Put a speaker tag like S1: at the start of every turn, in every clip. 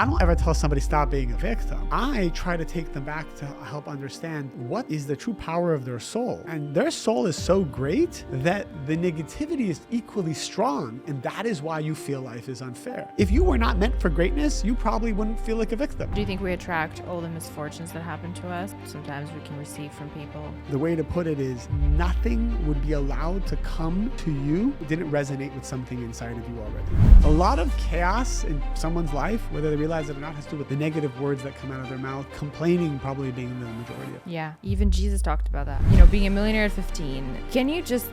S1: I don't ever tell somebody stop being a victim. I try to take them back to help understand what is the true power of their soul. And their soul is so great that the negativity is equally strong. And that is why you feel life is unfair. If you were not meant for greatness, you probably wouldn't feel like a victim.
S2: Do you think we attract all the misfortunes that happen to us? Sometimes we can receive from people.
S1: The way to put it is nothing would be allowed to come to you that didn't resonate with something inside of you already. A lot of chaos in someone's life, whether they realize it or not, has to do with the negative words that come out of their mouth, complaining probably being the majority of it.
S2: Yeah, even Jesus talked about that. Being a millionaire at 15. Can you just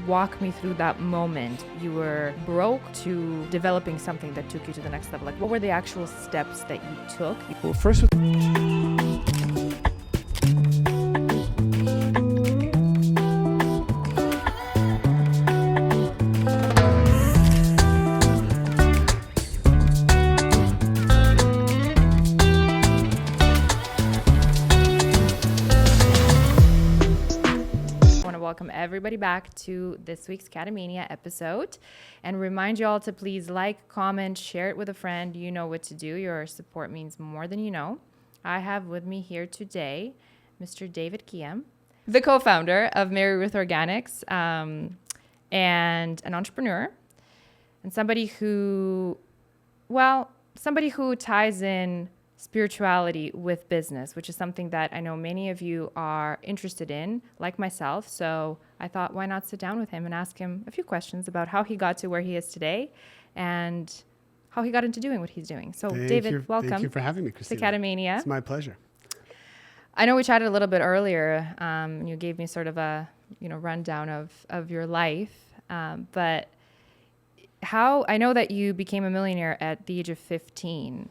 S2: walk me through that moment? You were broke to developing something that took you to the next level. What were the actual steps that you took?
S1: Well, first with
S2: welcome everybody back to this week's CATAMANIA episode and remind you all to please like, comment, share it with a friend. You know what to do. Your support means more than you know. I have with me here today Mr. David Ghiyam, the co-founder of MaryRuth Organics, and an entrepreneur, and somebody who ties in spirituality with business, which is something that I know many of you are interested in, like myself. So I thought, why not sit down with him and ask him a few questions about how he got to where he is today and how he got into doing what he's doing. So David, welcome.
S1: Thank you for having me, Cristina.
S2: To CATAMANIA.
S1: It's my pleasure.
S2: I know we chatted a little bit earlier. You gave me sort of a rundown of your life, but how I know that you became a millionaire at the age of 15.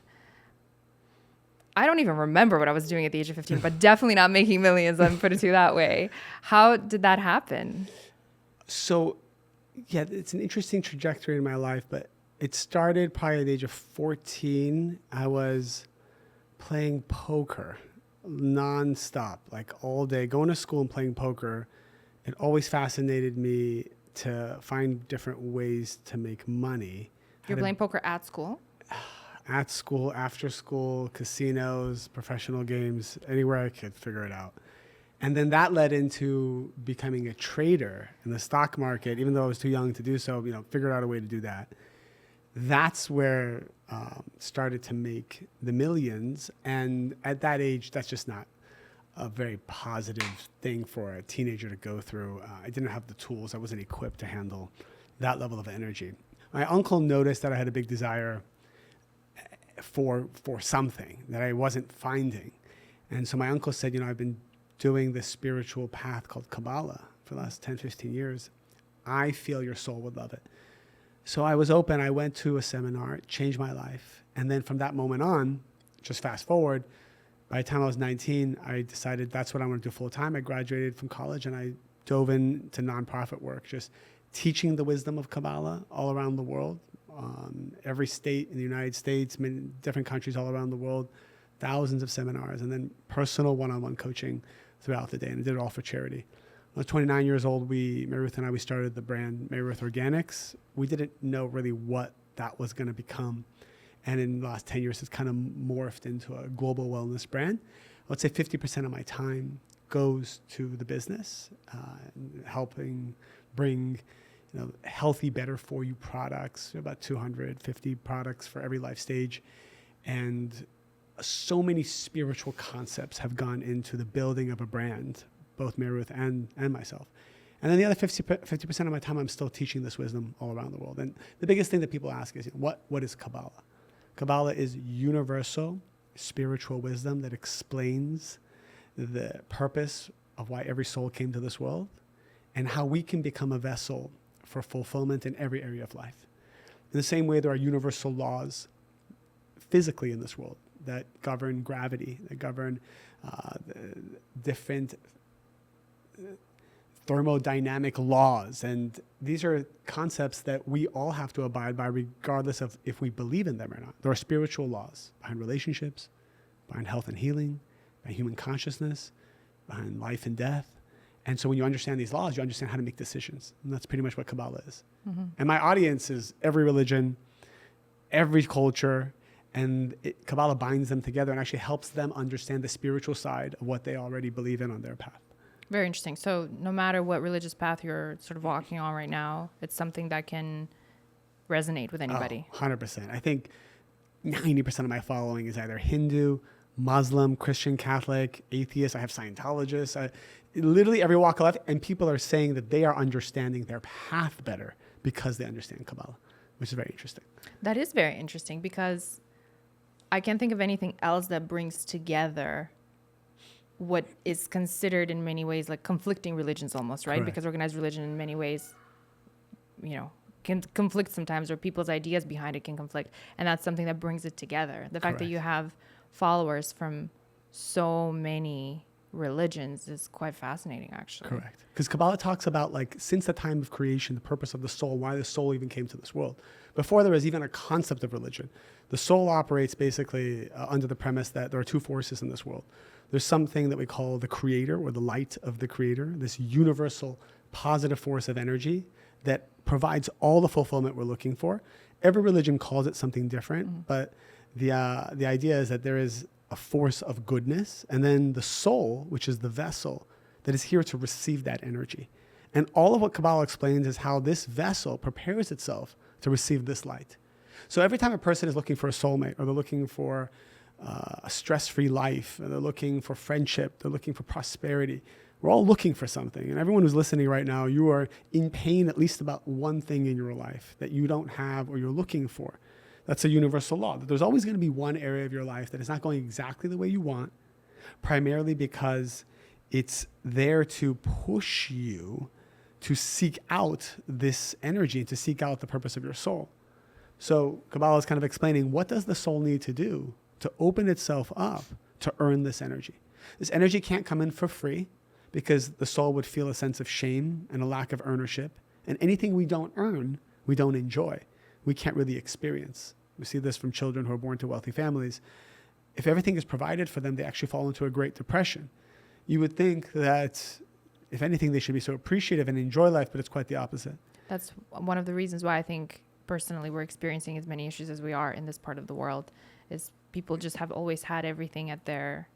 S2: I don't even remember what I was doing at the age of 15, but definitely not making millions, let me put it to you that way. How did that happen?
S1: So, yeah, it's an interesting trajectory in my life, but it started probably at the age of 14. I was playing poker nonstop, all day, going to school and playing poker. It always fascinated me to find different ways to make money.
S2: You're playing poker at school?
S1: At school, after school, casinos, professional games, anywhere I could figure it out. And then that led into becoming a trader in the stock market, even though I was too young to do so, figured out a way to do that. That's where started to make the millions. And at that age, that's just not a very positive thing for a teenager to go through. I didn't have the tools. I wasn't equipped to handle that level of energy. My uncle noticed that I had a big desire for something that I wasn't finding. And so my uncle said, I've been doing this spiritual path called Kabbalah for the last 10, 15 years. I feel your soul would love it. So I was open. I went to a seminar, it changed my life. And then from that moment on, just fast forward, by the time I was 19, I decided that's what I want to do full time. I graduated from college and I dove into nonprofit work, just teaching the wisdom of Kabbalah all around the world. Every state in the United States, many different countries all around the world, thousands of seminars, and then personal one-on-one coaching throughout the day. And I did it all for charity. When I was 29 years old, MaryRuth and I, we started the brand MaryRuth Organics. We didn't know really what that was going to become. And in the last 10 years, it's kind of morphed into a global wellness brand. Let's say 50% of my time goes to the business, helping bring healthy, better for you products, about 250 products for every life stage. And so many spiritual concepts have gone into the building of a brand, both MaryRuth and myself. And then the other 50% of my time, I'm still teaching this wisdom all around the world. And the biggest thing that people ask is, what is Kabbalah? Kabbalah is universal spiritual wisdom that explains the purpose of why every soul came to this world and how we can become a vessel for fulfillment in every area of life. In the same way, there are universal laws physically in this world that govern gravity, that govern different thermodynamic laws. And these are concepts that we all have to abide by regardless of if we believe in them or not. There are spiritual laws behind relationships, behind health and healing, behind human consciousness, behind life and death. And so when you understand these laws, you understand how to make decisions. And that's pretty much what Kabbalah is. Mm-hmm. And my audience is every religion, every culture, And Kabbalah binds them together and actually helps them understand the spiritual side of what they already believe in on their path.
S2: Very interesting. So no matter what religious path you're sort of walking on right now, it's something that can resonate with anybody.
S1: 100%. I think 90% of my following is either Hindu, Muslim, Christian, Catholic, atheist. I have Scientologists. Literally every walk of life. And people are saying that they are understanding their path better because they understand Kabbalah, which is very interesting.
S2: That is very interesting because I can't think of anything else that brings together what is considered in many ways like conflicting religions almost, right?
S1: Correct.
S2: Because organized religion in many ways, can conflict sometimes, or people's ideas behind it can conflict. And that's something that brings it together. The fact that you have followers from so many religions is quite fascinating, actually.
S1: Correct. Because Kabbalah talks about, like, since the time of creation, the purpose of the soul, why the soul even came to this world. Before there was even a concept of religion, the soul operates basically under the premise that there are two forces in this world. There's something that we call the creator, or the light of the creator, this universal positive force of energy that provides all the fulfillment we're looking for. Every religion calls it something different, but the idea is that there is a force of goodness, and then the soul, which is the vessel, that is here to receive that energy. And all of what Kabbalah explains is how this vessel prepares itself to receive this light. So every time a person is looking for a soulmate, or they're looking for a stress-free life, or they're looking for friendship, they're looking for prosperity, we're all looking for something. And everyone who's listening right now, you are in pain at least about one thing in your life that you don't have or you're looking for. That's a universal law, that there's always going to be one area of your life that is not going exactly the way you want, primarily because it's there to push you to seek out this energy and to seek out the purpose of your soul. So Kabbalah is kind of explaining, what does the soul need to do to open itself up to earn this energy? This energy can't come in for free, because the soul would feel a sense of shame and a lack of ownership. And anything we don't earn, we don't enjoy. We can't really experience. We see this from children who are born to wealthy families. If everything is provided for them, they actually fall into a Great Depression. You would think that, if anything, they should be so appreciative and enjoy life, but it's quite the opposite.
S2: That's one of the reasons why I think personally we're experiencing as many issues as we are in this part of the world, is people just have always had everything at their...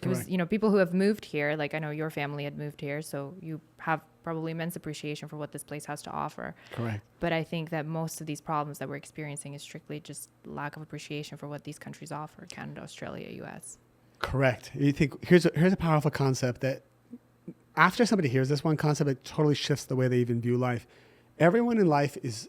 S2: It was, people who have moved here, like I know your family had moved here, so you have probably immense appreciation for what this place has to offer.
S1: Correct.
S2: But I think that most of these problems that we're experiencing is strictly just lack of appreciation for what these countries offer: Canada, Australia, US.
S1: Correct. You think, here's a powerful concept that after somebody hears this one concept, it totally shifts the way they even view life. Everyone in life is,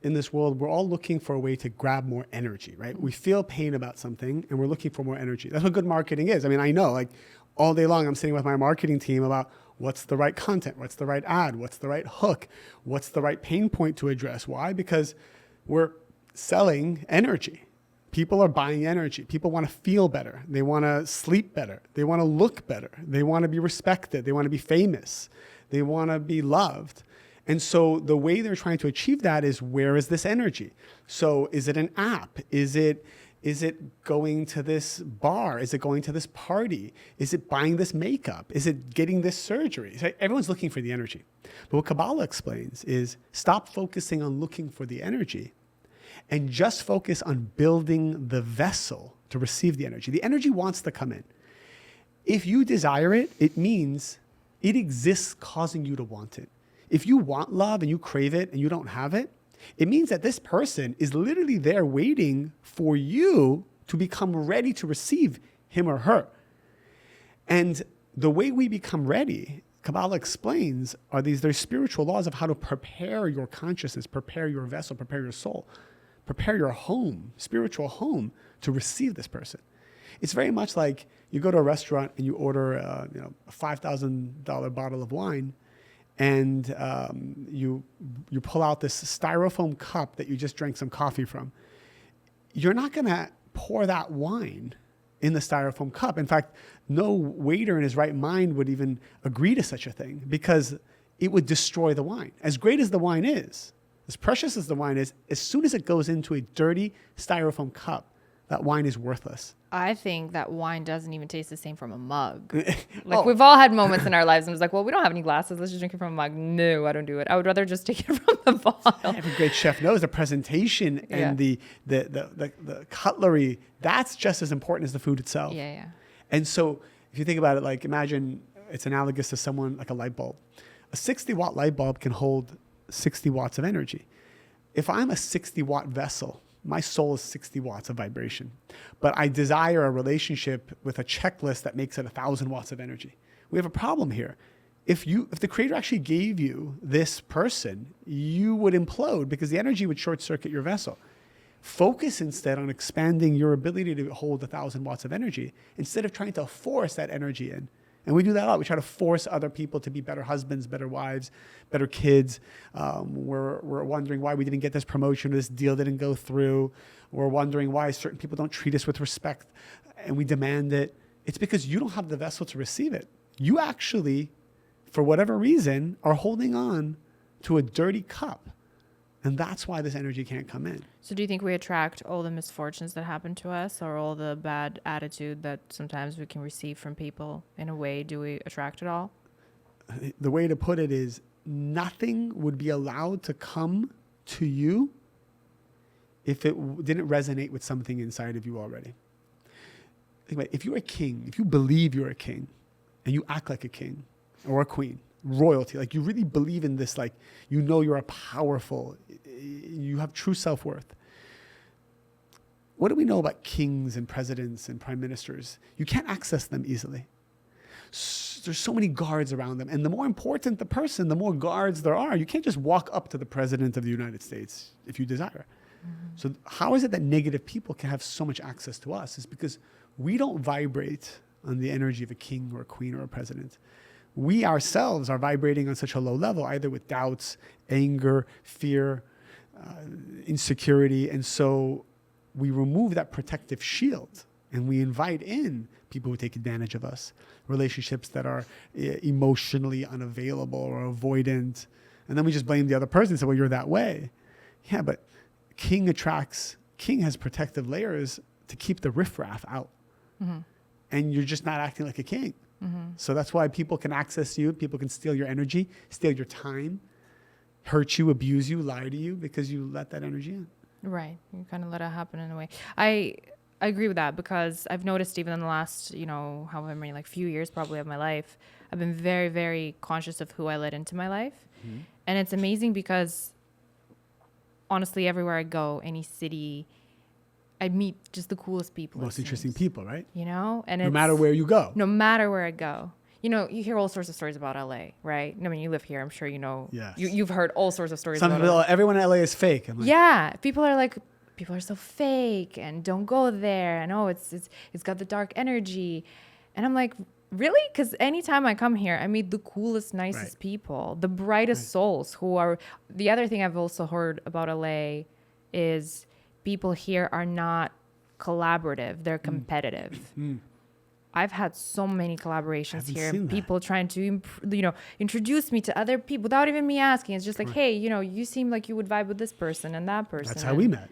S1: in this world, we're all looking for a way to grab more energy, right? We feel pain about something and we're looking for more energy. That's what good marketing is. I mean, I know, like, all day long I'm sitting with my marketing team about what's the right content, what's the right ad, what's the right hook, what's the right pain point to address. Why? Because we're selling energy. People are buying energy. People want to feel better. They want to sleep better. They want to look better. They want to be respected. They want to be famous. They want to be loved. And so the way they're trying to achieve that is, where is this energy? So is it an app? Is it going to this bar? Is it going to this party? Is it buying this makeup? Is it getting this surgery? So everyone's looking for the energy. But what Kabbalah explains is, stop focusing on looking for the energy and just focus on building the vessel to receive the energy. The energy wants to come in. If you desire it, it means it exists causing you to want it. If you want love and you crave it and you don't have it, it means that this person is literally there waiting for you to become ready to receive him or her. And the way we become ready, Kabbalah explains, there's spiritual laws of how to prepare your consciousness, prepare your vessel, prepare your soul, prepare your home, spiritual home, to receive this person. It's very much like you go to a restaurant and you order a $5,000 bottle of wine, and you pull out this styrofoam cup that you just drank some coffee from. You're not going to pour that wine in the styrofoam cup. In fact, no waiter in his right mind would even agree to such a thing, because it would destroy the wine. As great as the wine is, as precious as the wine is, as soon as it goes into a dirty styrofoam cup, that wine is worthless.
S2: I think that wine doesn't even taste the same from a mug.
S1: Oh.
S2: We've all had moments in our lives and it's like, well, we don't have any glasses. Let's just drink it from a mug. No, I don't do it. I would rather just take it from the bottle.
S1: Every great chef knows the presentation and the cutlery, that's just as important as the food itself.
S2: Yeah.
S1: And so if you think about it, like imagine it's analogous to someone like a light bulb. A 60-watt light bulb can hold 60 watts of energy. If I'm a 60-watt vessel, my soul is 60 watts of vibration. But I desire a relationship with a checklist that makes it 1,000 watts of energy. We have a problem here. If the creator actually gave you this person, you would implode because the energy would short circuit your vessel. Focus instead on expanding your ability to hold 1,000 watts of energy instead of trying to force that energy in. And we do that a lot. We try to force other people to be better husbands, better wives, better kids. We're wondering why we didn't get this promotion, or this deal didn't go through. We're wondering why certain people don't treat us with respect, and we demand it. It's because you don't have the vessel to receive it. You actually, for whatever reason, are holding on to a dirty cup. And that's why this energy can't come in.
S2: So do you think we attract all the misfortunes that happen to us, or all the bad attitude that sometimes we can receive from people in a way? Do we attract it all?
S1: The way to put it is nothing would be allowed to come to you if it didn't resonate with something inside of you already. Think about it. If you're a king, if you believe you're a king and you act like a king or a queen, royalty, like you really believe in this, like you know you're a powerful, you have true self-worth. What do we know about kings and presidents and prime ministers? You can't access them easily. There's so many guards around them. And the more important the person, the more guards there are. You can't just walk up to the president of the United States if you desire. Mm-hmm. So how is it that negative people can have so much access to us? It's because we don't vibrate on the energy of a king or a queen or a president. We ourselves are vibrating on such a low level, either with doubts, anger, fear, insecurity. And so we remove that protective shield and we invite in people who take advantage of us, relationships that are emotionally unavailable or avoidant. And then we just blame the other person and say, well, you're that way. Yeah, but king has protective layers to keep the riffraff out. Mm-hmm. And you're just not acting like a king. Mm-hmm. So that's why people can access you. People can steal your energy, steal your time, hurt you, abuse you, lie to you because you let that energy in.
S2: Right. You kind of let it happen in a way. I agree with that because I've noticed even in the last, however many, like few years probably of my life, I've been very, very conscious of who I let into my life. Mm-hmm. And it's amazing because honestly, everywhere I go, any city, I meet just the coolest people.
S1: Most interesting people, right?
S2: And
S1: no matter where you go.
S2: No matter where I go. You hear all sorts of stories about LA, right? I mean, you live here. I'm sure you know.
S1: Yes.
S2: You've heard all sorts of stories
S1: about LA. Everyone in LA is fake. I'm like,
S2: yeah. People are so fake and don't go there. And it's got the dark energy. And I'm like, really? Because anytime I come here, I meet the coolest, nicest people, the brightest souls who are. The other thing I've also heard about LA is people here are not collaborative. They're competitive. Mm. I've had so many collaborations here. People trying to, introduce me to other people without even me asking. It's just like, hey, you seem like you would vibe with this person and that person.
S1: That's how we met.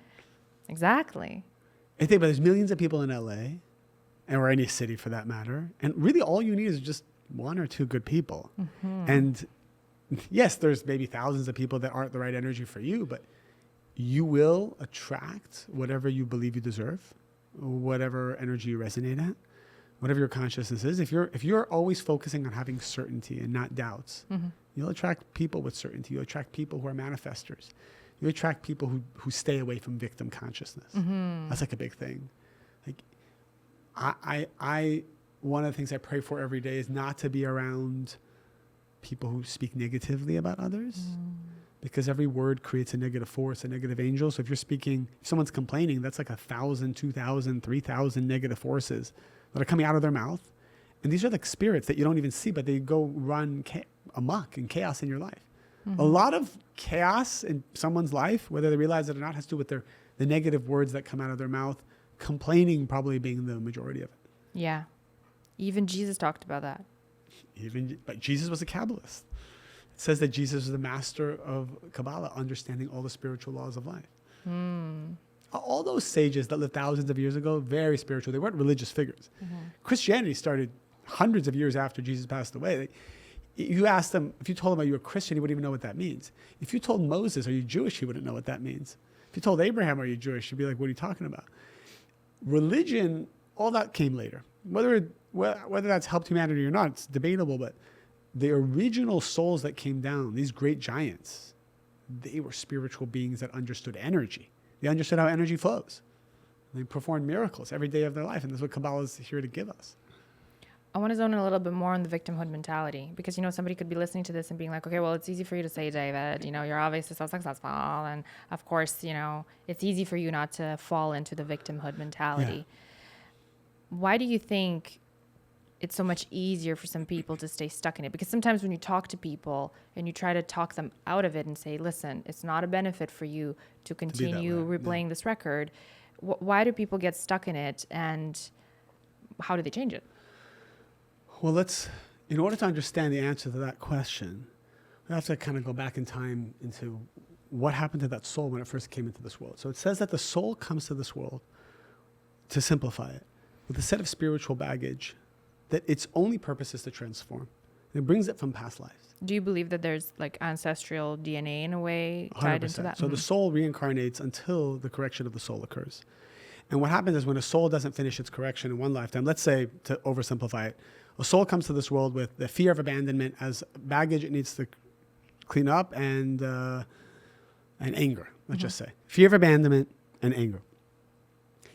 S2: Exactly.
S1: I think, but there's millions of people in LA, or any city for that matter, and really all you need is just one or two good people. Mm-hmm. And yes, there's maybe thousands of people that aren't the right energy for you, but you will attract whatever you believe you deserve, whatever energy you resonate at. Whatever your consciousness is, if you're always focusing on having certainty and not doubts, mm-hmm. you'll attract people with certainty. You'll attract people who are manifestors. You attract people who stay away from victim consciousness. Mm-hmm. That's like a big thing. Like I one of the things I pray for every day is not to be around people who speak negatively about others, because every word creates a negative force, a negative angel. So if someone's complaining, that's like 1,000, 2,000, 3,000 negative forces that are coming out of their mouth. And these are like spirits that you don't even see, but they go run amok and chaos in your life. Mm-hmm. A lot of chaos in someone's life, whether they realize it or not, has to do with the negative words that come out of their mouth, complaining probably being the majority of it.
S2: Yeah. Even Jesus talked about that.
S1: But Jesus was a Kabbalist. It says that Jesus was the master of Kabbalah, understanding all the spiritual laws of life. all those sages that lived thousands of years ago, very spiritual. They weren't religious figures. Christianity started hundreds of years after Jesus passed away. You asked them, if you told him, are you a Christian, he wouldn't even know what that means. If you told Moses, are you Jewish, he wouldn't know what that means. If you told Abraham, are you Jewish, he'd be like, what are you talking about? Religion, all that came later. Whether that's helped humanity or not, it's debatable, but the original souls that came down, these great giants, they were spiritual beings that understood energy. They understood how energy flows. They performed miracles every day of their life, and that's what Kabbalah is here to give us.
S2: I want to zone in a little bit more on the victimhood mentality because, somebody could be listening to this and being like, okay, well, it's easy for you to say, David, you're obviously so successful. And of course, it's easy for you not to fall into the victimhood mentality. Yeah. Why do you think it's so much easier for some people to stay stuck in it? Because sometimes when you talk to people and you try to talk them out of it and say, listen, it's not a benefit for you to continue replaying this record. Why do people get stuck in it, and how do they change it?
S1: Well, in order to understand the answer to that question, we have to kind of go back in time into what happened to that soul when it first came into this world. So it says that the soul comes to this world, to simplify it, with a set of spiritual baggage that its only purpose is to transform. It brings it from past lives.
S2: Do you believe that there's like ancestral DNA in a way tied
S1: 100%.
S2: into that?
S1: So the soul reincarnates until the correction of the soul occurs. And what happens is when a soul doesn't finish its correction in one lifetime, let's say, to oversimplify it, a soul comes to this world with the fear of abandonment as baggage it needs to clean up, and anger, let's just say. Fear of abandonment and anger.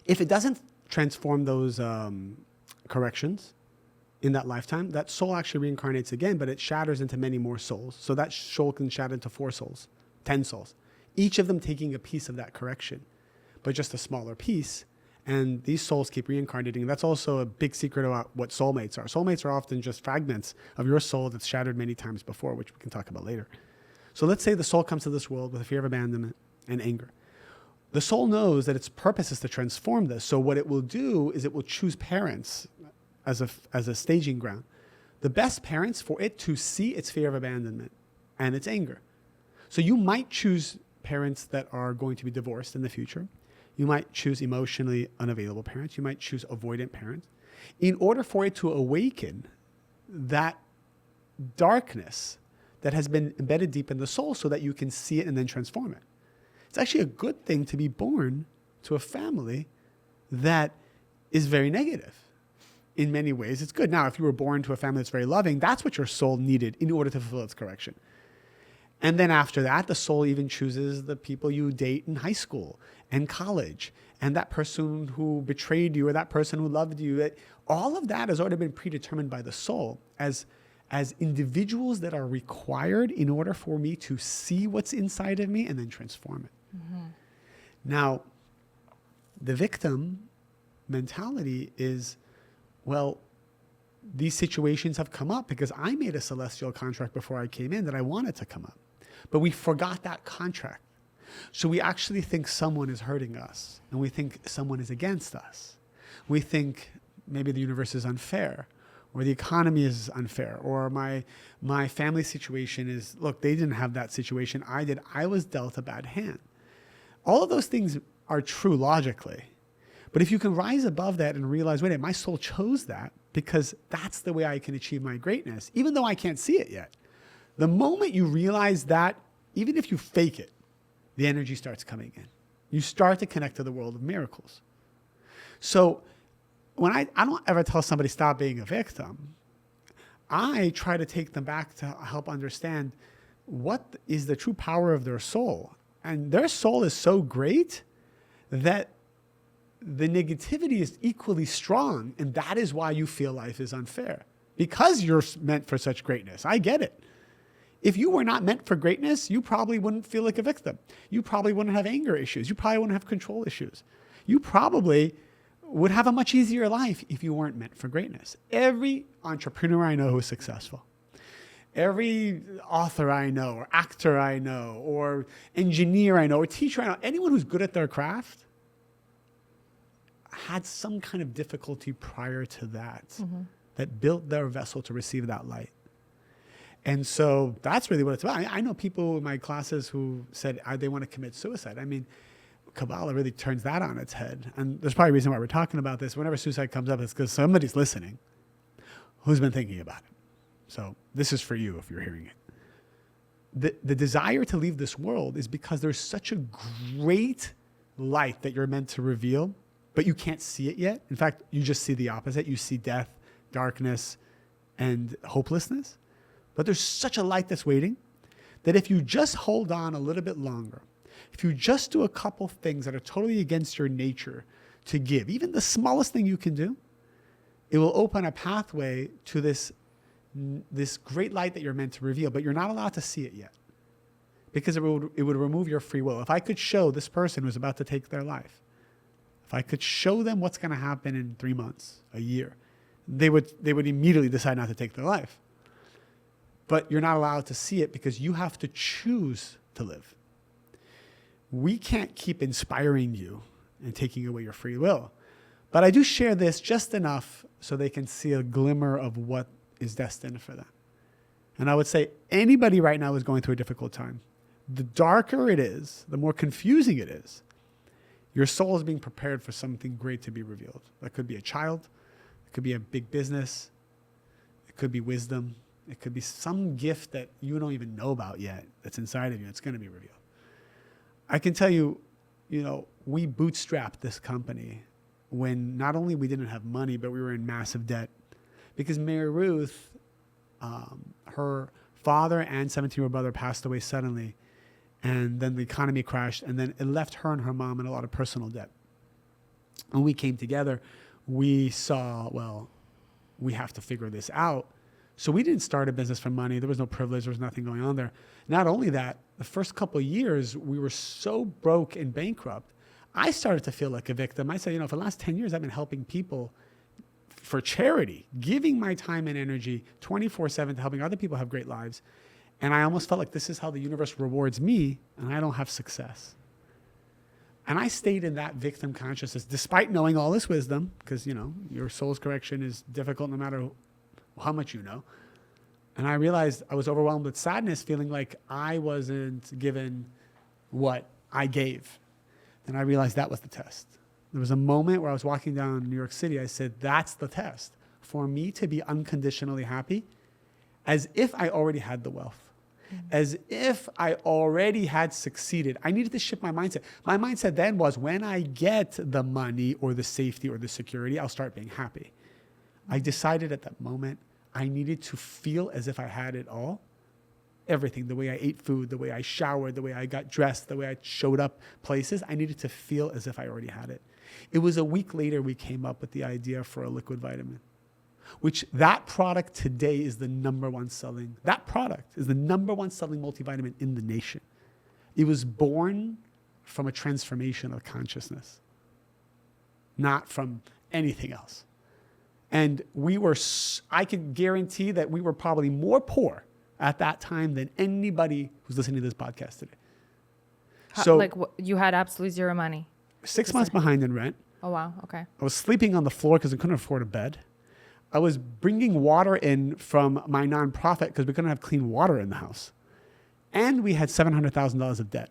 S1: If it doesn't transform those corrections in that lifetime, that soul actually reincarnates again, but it shatters into many more souls. So that soul can shatter into 4 souls, 10 souls, each of them taking a piece of that correction, but just a smaller piece. And these souls keep reincarnating. And that's also a big secret about what soulmates are. Soulmates are often just fragments of your soul that's shattered many times before, which we can talk about later. So let's say the soul comes to this world with a fear of abandonment and anger. The soul knows that its purpose is to transform this. So what it will do is it will choose parents as a staging ground. The best parents for it to see its fear of abandonment and its anger. So you might choose parents that are going to be divorced in the future. You might choose emotionally unavailable parents. You might choose avoidant parents. In order for it to awaken that darkness that has been embedded deep in the soul so that you can see it and then transform it. It's actually a good thing to be born to a family that is very negative. In many ways, it's good. Now, if you were born to a family that's very loving, that's what your soul needed in order to fulfill its correction. And then after that, the soul even chooses the people you date in high school and college, and that person who betrayed you or that person who loved you. All of that has already been predetermined by the soul as individuals that are required in order for me to see what's inside of me and then transform it. Now, the victim mentality is, well, these situations have come up because I made a celestial contract before I came in that I wanted to come up. But we forgot that contract. So we actually think someone is hurting us, and we think someone is against us. We think maybe the universe is unfair, or the economy is unfair, or my family situation is, look, they didn't have that situation. I did. I was dealt a bad hand. All of those things are true logically. But if you can rise above that and realize, wait a minute, my soul chose that because that's the way I can achieve my greatness, even though I can't see it yet. The moment you realize that, even if you fake it, the energy starts coming in. You start to connect to the world of miracles. So when I don't ever tell somebody stop being a victim, I try to take them back to help understand what is the true power of their soul. And their soul is so great that the negativity is equally strong, and that is why you feel life is unfair, because you're meant for such greatness. I get it. If you were not meant for greatness, you probably wouldn't feel like a victim. You probably wouldn't have anger issues. You probably wouldn't have control issues. You probably would have a much easier life if you weren't meant for greatness. Every entrepreneur I know who is successful, every author I know, or actor I know, or engineer I know, or teacher I know, anyone who's good at their craft had some kind of difficulty prior to that, that built their vessel to receive that light. And so that's really what it's about. I know people in my classes who said they want to commit suicide. I mean, Kabbalah really turns that on its head. And there's probably a reason why we're talking about this. Whenever suicide comes up, it's because somebody's listening who's been thinking about it. So this is for you if you're hearing it. The desire to leave this world is because there's such a great light that you're meant to reveal, but you can't see it yet. In fact, you just see the opposite. You see death, darkness, and hopelessness. But there's such a light that's waiting that if you just hold on a little bit longer, if you just do a couple things that are totally against your nature to give, even the smallest thing you can do, it will open a pathway to this great light that you're meant to reveal, but you're not allowed to see it yet because it would remove your free will. If I could show this person who's about to take their life, if I could show them what's going to happen in 3 months, a year, they would immediately decide not to take their life. But you're not allowed to see it because you have to choose to live. We can't keep inspiring you and taking away your free will. But I do share this just enough so they can see a glimmer of what is destined for them. And I would say anybody right now is going through a difficult time. The darker it is, the more confusing it is, your soul is being prepared for something great to be revealed. That could be a child. It could be a big business. It could be wisdom. It could be some gift that you don't even know about yet that's inside of you. It's going to be revealed. I can tell you, we bootstrapped this company when not only we didn't have money, but we were in massive debt. Because MaryRuth, her father and 17-year-old brother passed away suddenly. And then the economy crashed. And then it left her and her mom in a lot of personal debt. When we came together, we saw, well, we have to figure this out. So we didn't start a business for money. There was no privilege. There was nothing going on there. Not only that, the first couple of years, we were so broke and bankrupt, I started to feel like a victim. I said, for the last 10 years, I've been helping people for charity, giving my time and energy 24/7 to helping other people have great lives. And I almost felt like this is how the universe rewards me, and I don't have success. And I stayed in that victim consciousness, despite knowing all this wisdom, because, your soul's correction is difficult no matter how much you know. And I realized I was overwhelmed with sadness, feeling like I wasn't given what I gave. And I realized that was the test. There was a moment where I was walking down New York City. I said, that's the test. For me to be unconditionally happy, as if I already had the wealth, as if I already had succeeded. I needed to shift my mindset. My mindset then was, when I get the money or the safety or the security, I'll start being happy. I decided at that moment I needed to feel as if I had it all. Everything, the way I ate food, the way I showered, the way I got dressed, the way I showed up places, I needed to feel as if I already had it. It was a week later we came up with the idea for a liquid vitamin, which that product today is the number one selling. That product is the number one selling multivitamin in the nation. It was born from a transformation of consciousness, not from anything else. And I can guarantee that we were probably more poor at that time than anybody who's listening to this podcast today.
S2: You had absolutely zero money?
S1: 6 months behind in rent.
S2: Oh, wow. Okay.
S1: I was sleeping on the floor because I couldn't afford a bed. I was bringing water in from my nonprofit because we couldn't have clean water in the house. And we had $700,000 of debt.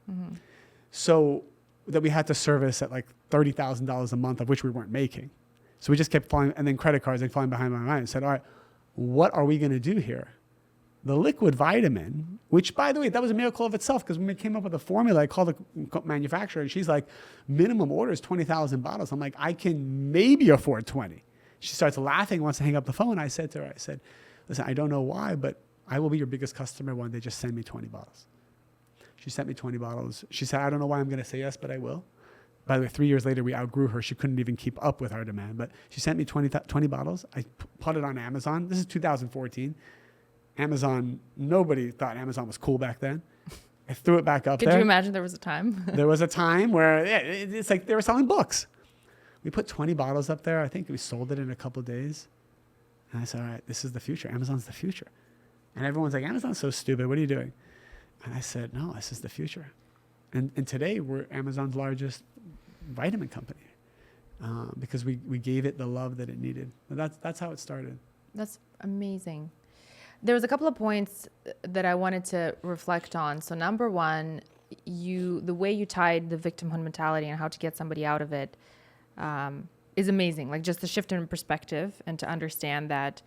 S1: Mm-hmm. So that we had to service at like $30,000 a month, of which we weren't making. So we just kept falling, and then credit cards, falling behind my mind. I said, all right, what are we going to do here? The liquid vitamin, which, by the way, that was a miracle of itself, because when we came up with a formula, I called the manufacturer, and she's like, minimum order is 20,000 bottles. I'm like, I can maybe afford 20. She starts laughing, wants to hang up the phone. I said to her, listen, I don't know why, but I will be your biggest customer one day. Just send me 20 bottles. She sent me 20 bottles. She said, I don't know why I'm going to say yes, but I will. By the way, 3 years later, we outgrew her. She couldn't even keep up with our demand. But she sent me 20 bottles. I put it on Amazon. This is 2014. Amazon, nobody thought Amazon was cool back then. I threw it back up there.
S2: Could you imagine there was a time?
S1: There was a time where it's like they were selling books. We put 20 bottles up there. I think we sold it in a couple of days. And I said, all right, this is the future. Amazon's the future. And everyone's like, Amazon's so stupid. What are you doing? And I said, no, this is the future. And today we're Amazon's largest vitamin company because we gave it the love that it needed. And that's how it started.
S2: That's amazing. There was a couple of points that I wanted to reflect on. So number one, the way you tied the victimhood mentality and how to get somebody out of it is amazing. Like just the shift in perspective and to understand that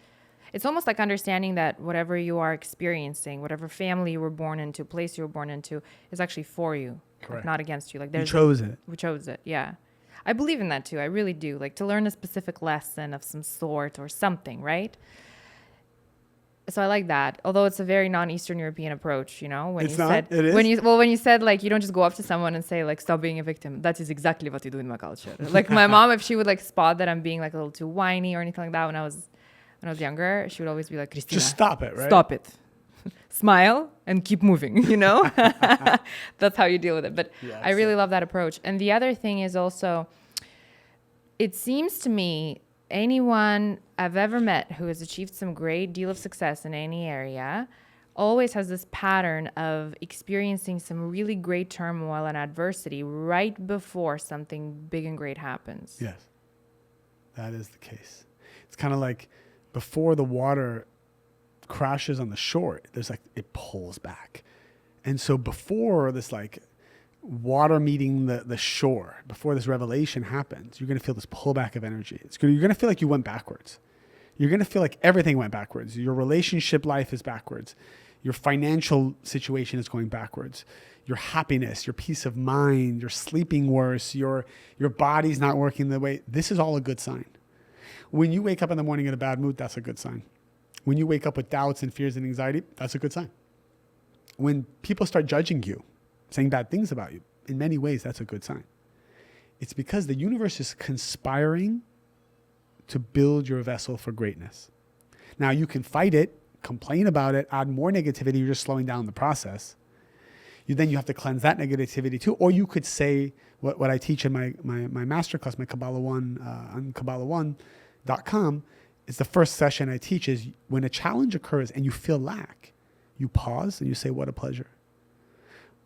S2: it's almost like understanding that whatever you are experiencing, whatever family you were born into, place you were born into, is actually for you, like not against you. Like
S1: you chose it.
S2: We chose it. Yeah. I believe in that too. I really do. Like to learn a specific lesson of some sort or something, right? So I like that. Although it's a very non-Eastern European approach, you know,
S1: It is.
S2: when you said like you don't just go up to someone and say like stop being a victim. That is exactly what you do in my culture. Like my mom, if she would like spot that I'm being like a little too whiny or anything like that when I was younger, she would always be like, Cristina,
S1: just stop it, right?
S2: Stop it. Smile and keep moving, you know? That's how you deal with it. But yeah, I really love that approach. And the other thing is also, it seems to me, anyone I've ever met who has achieved some great deal of success in any area always has this pattern of experiencing some really great turmoil and adversity right before something big and great happens.
S1: Yes, that is the case. It's kind of like before the water crashes on the shore, there's like, it pulls back. And so before this like water meeting the shore, before this revelation happens, you're going to feel this pullback of energy. You're going to feel like you went backwards. You're going to feel like everything went backwards. Your relationship life is backwards. Your financial situation is going backwards. Your happiness, your peace of mind, you're sleeping worse, your body's not working the way. This is all a good sign. When you wake up in the morning in a bad mood, that's a good sign. When you wake up with doubts and fears and anxiety, that's a good sign. When people start judging you, saying bad things about you, in many ways, that's a good sign. It's because the universe is conspiring to build your vessel for greatness. Now, you can fight it, complain about it, add more negativity, you're just slowing down the process. Then you have to cleanse that negativity too. Or you could say what I teach in my masterclass, my Kabbalah 1, on Kabbalah1.com, is the first session I teach is when a challenge occurs and you feel lack, you pause and you say, what a pleasure.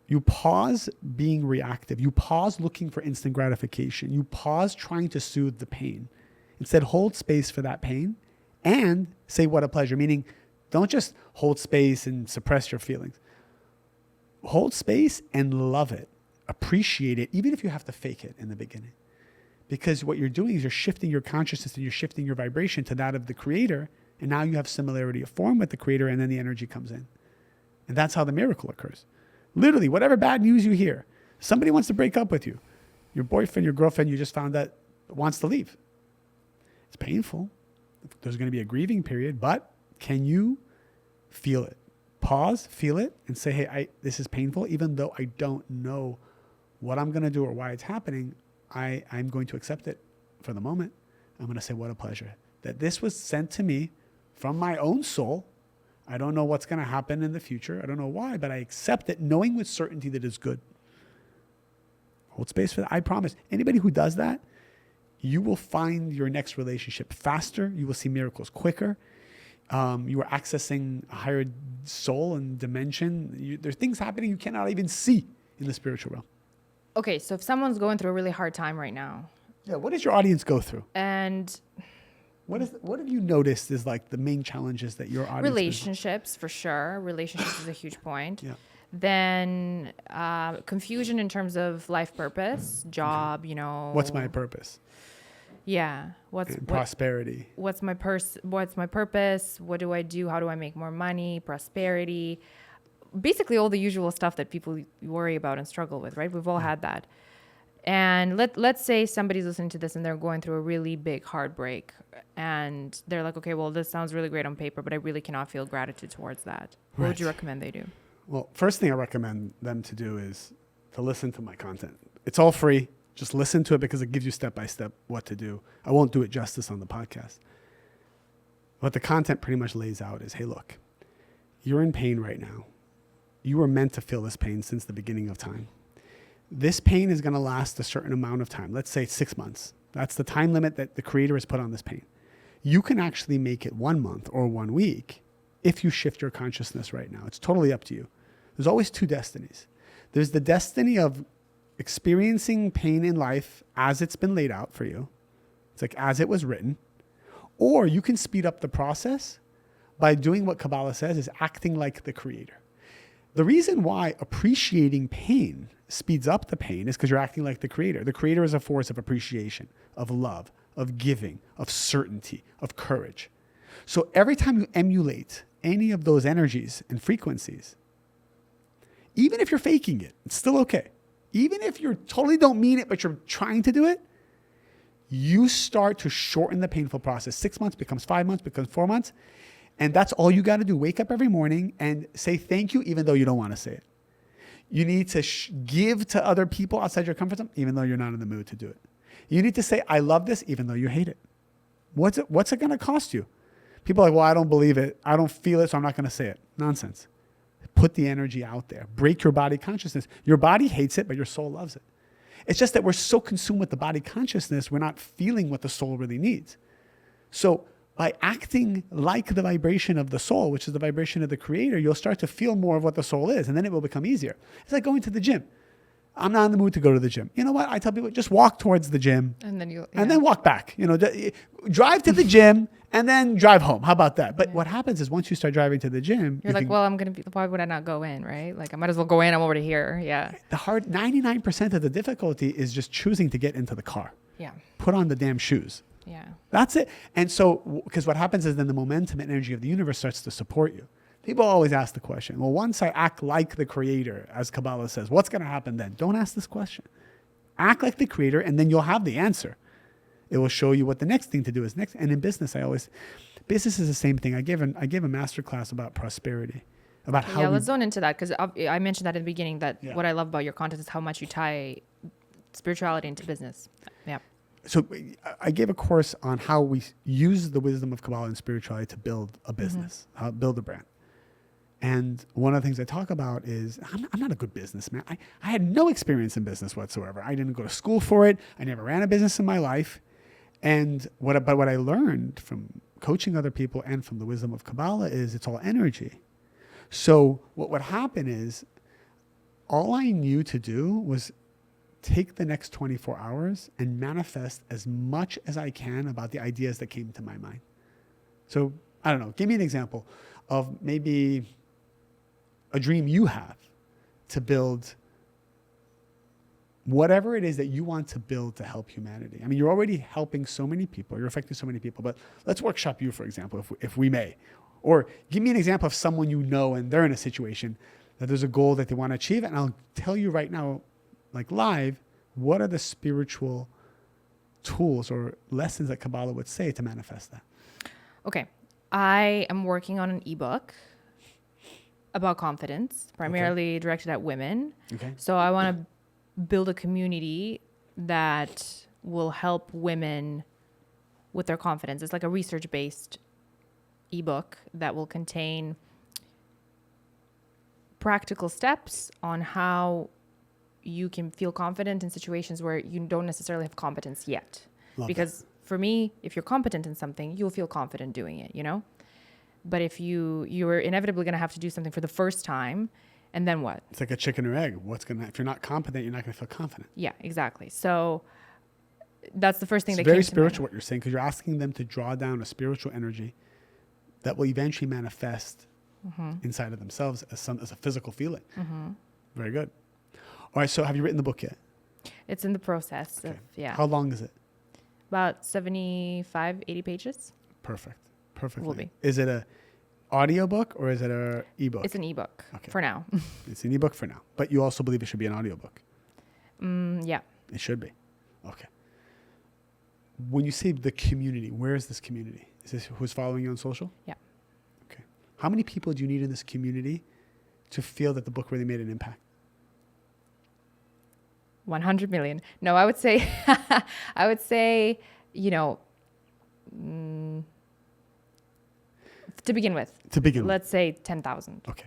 S1: You pause being reactive. You pause looking for instant gratification. You pause trying to soothe the pain. Instead, hold space for that pain and say, what a pleasure. Meaning, don't just hold space and suppress your feelings. Hold space and love it. Appreciate it, even if you have to fake it in the beginning. Because what you're doing is you're shifting your consciousness and you're shifting your vibration to that of the creator. And now you have similarity of form with the creator, and then the energy comes in. And that's how the miracle occurs. Literally, whatever bad news you hear, somebody wants to break up with you. Your boyfriend, your girlfriend, you just found out wants to leave. It's painful. There's going to be a grieving period, but can you feel it? Pause, feel it, and say, hey, this is painful. Even though I don't know what I'm going to do or why it's happening, I'm going to accept it for the moment. I'm going to say, what a pleasure. That this was sent to me from my own soul. I don't know what's going to happen in the future. I don't know why, but I accept it knowing with certainty that it's good. Hold space for that. I promise. Anybody who does that, you will find your next relationship faster. You will see miracles quicker. You are accessing a higher soul and dimension. There's things happening you cannot even see in the spiritual realm.
S2: Okay, so if someone's going through a really hard time right now.
S1: Yeah, what does your audience go through?
S2: And
S1: what have you noticed is like the main challenges that your audience
S2: relationships, for sure. Relationships is a huge point.
S1: Yeah.
S2: Then confusion in terms of life purpose, job, you know.
S1: What's my purpose?
S2: Yeah.
S1: Prosperity.
S2: What's my purpose? What do I do? How do I make more money? Prosperity. Basically all the usual stuff that people worry about and struggle with, right? We've all had that. And let's say somebody's listening to this and they're going through a really big heartbreak and they're like, okay, well, this sounds really great on paper, but I really cannot feel gratitude towards that. What would you recommend they do?
S1: Well, first thing I recommend them to do is to listen to my content. It's all free. Just listen to it because it gives you step-by-step what to do. I won't do it justice on the podcast. What the content pretty much lays out is, hey, look, you're in pain right now. You were meant to feel this pain since the beginning of time. This pain is going to last a certain amount of time. Let's say 6 months. That's the time limit that the creator has put on this pain. You can actually make it 1 month or 1 week if you shift your consciousness right now. It's totally up to you. There's always two destinies. There's the destiny of experiencing pain in life as it's been laid out for you. It's like as it was written. Or you can speed up the process by doing what Kabbalah says is acting like the creator. The reason why appreciating pain speeds up the pain is because you're acting like the creator. The creator is a force of appreciation, of love, of giving, of certainty, of courage. So every time you emulate any of those energies and frequencies, even if you're faking it, it's still okay. Even if you totally don't mean it, but you're trying to do it, you start to shorten the painful process. 6 months becomes 5 months, becomes 4 months. And that's all you got to do. Wake up every morning and say thank you, even though you don't want to say it. You need to give to other people outside your comfort zone, even though you're not in the mood to do it. You need to say, I love this, even though you hate it. What's it going to cost you? People are like, well, I don't believe it. I don't feel it, so I'm not going to say it. Nonsense. Put the energy out there. Break your body consciousness. Your body hates it, but your soul loves it. It's just that we're so consumed with the body consciousness, we're not feeling what the soul really needs. So by acting like the vibration of the soul, which is the vibration of the creator, you'll start to feel more of what the soul is, and then it will become easier. It's like going to the gym. I'm not in the mood to go to the gym. You know what? I tell people, just walk towards the gym
S2: And then
S1: and then walk back. Drive to the gym and then drive home. How about that? But what happens is once you start driving to the gym,
S2: you're like, well, why would I not go in, right? Like, I might as well go in. I'm already here. Yeah.
S1: The hard 99% of the difficulty is just choosing to get into the car.
S2: Yeah.
S1: Put on the damn shoes.
S2: Yeah.
S1: That's it. And so, because what happens is then the momentum and energy of the universe starts to support you. People always ask the question, well, once I act like the creator, as Kabbalah says, what's going to happen then? Don't ask this question. Act like the creator, and then you'll have the answer. It will show you what the next thing to do is next. And in business, business is the same thing. I gave a master class about prosperity, about how.
S2: Yeah, let's zone into that, because I mentioned that in the beginning, that
S1: Yeah.
S2: what I love about your content is how much you tie spirituality into business. Yeah.
S1: So I gave a course on how we use the wisdom of Kabbalah and spirituality to build a business, build a brand. And one of the things I talk about is I'm not a good businessman. I had no experience in business whatsoever. I didn't go to school for it. I never ran a business in my life. And what I learned from coaching other people and from the wisdom of Kabbalah is it's all energy. So what would happen is all I knew to do was take the next 24 hours and manifest as much as I can about the ideas that came to my mind. So I don't know, give me an example of maybe a dream you have to build whatever it is that you want to build to help humanity. I mean, you're already helping so many people. You're affecting so many people. But let's workshop you, for example, if we may. Or give me an example of someone you know and they're in a situation that there's a goal that they want to achieve. And I'll tell you right now, like live, what are the spiritual tools or lessons that Kabbalah would say to manifest that?
S2: Okay. I am working on an ebook about confidence, primarily directed at women.
S1: Okay.
S2: So I want to build a community that will help women with their confidence. It's like a research-based ebook that will contain practical steps on how you can feel confident in situations where you don't necessarily have competence yet.
S1: Love
S2: Because for me, if you're competent in something, you'll feel confident doing it, you know? But if you're inevitably going to have to do something for the first time, and then what?
S1: It's like a chicken or egg. If you're not competent, you're not going to feel confident.
S2: Yeah, exactly. So that's the first thing
S1: It's
S2: that
S1: very
S2: came to mind.
S1: spiritual what you're saying, because you're asking them to draw down a spiritual energy that will eventually manifest inside of themselves as a physical feeling. Very good. All right, so have you written the book yet?
S2: It's in the process of,
S1: How long is it?
S2: about 75, 80 pages.
S1: Perfect. Perfectly.
S2: Will be.
S1: Is it a audiobook or is it a ebook?
S2: It's an ebook
S1: Okay.
S2: for now.
S1: It's an ebook for now. But you also believe it should be an audiobook?
S2: Yeah.
S1: It should be. Okay. When you say the community, where is this community? Is this who's following you on social?
S2: Yeah.
S1: Okay. How many people do you need in this community to feel that the book really made an impact?
S2: 100 million. No, I would say, to begin with, let's say 10,000.
S1: Okay.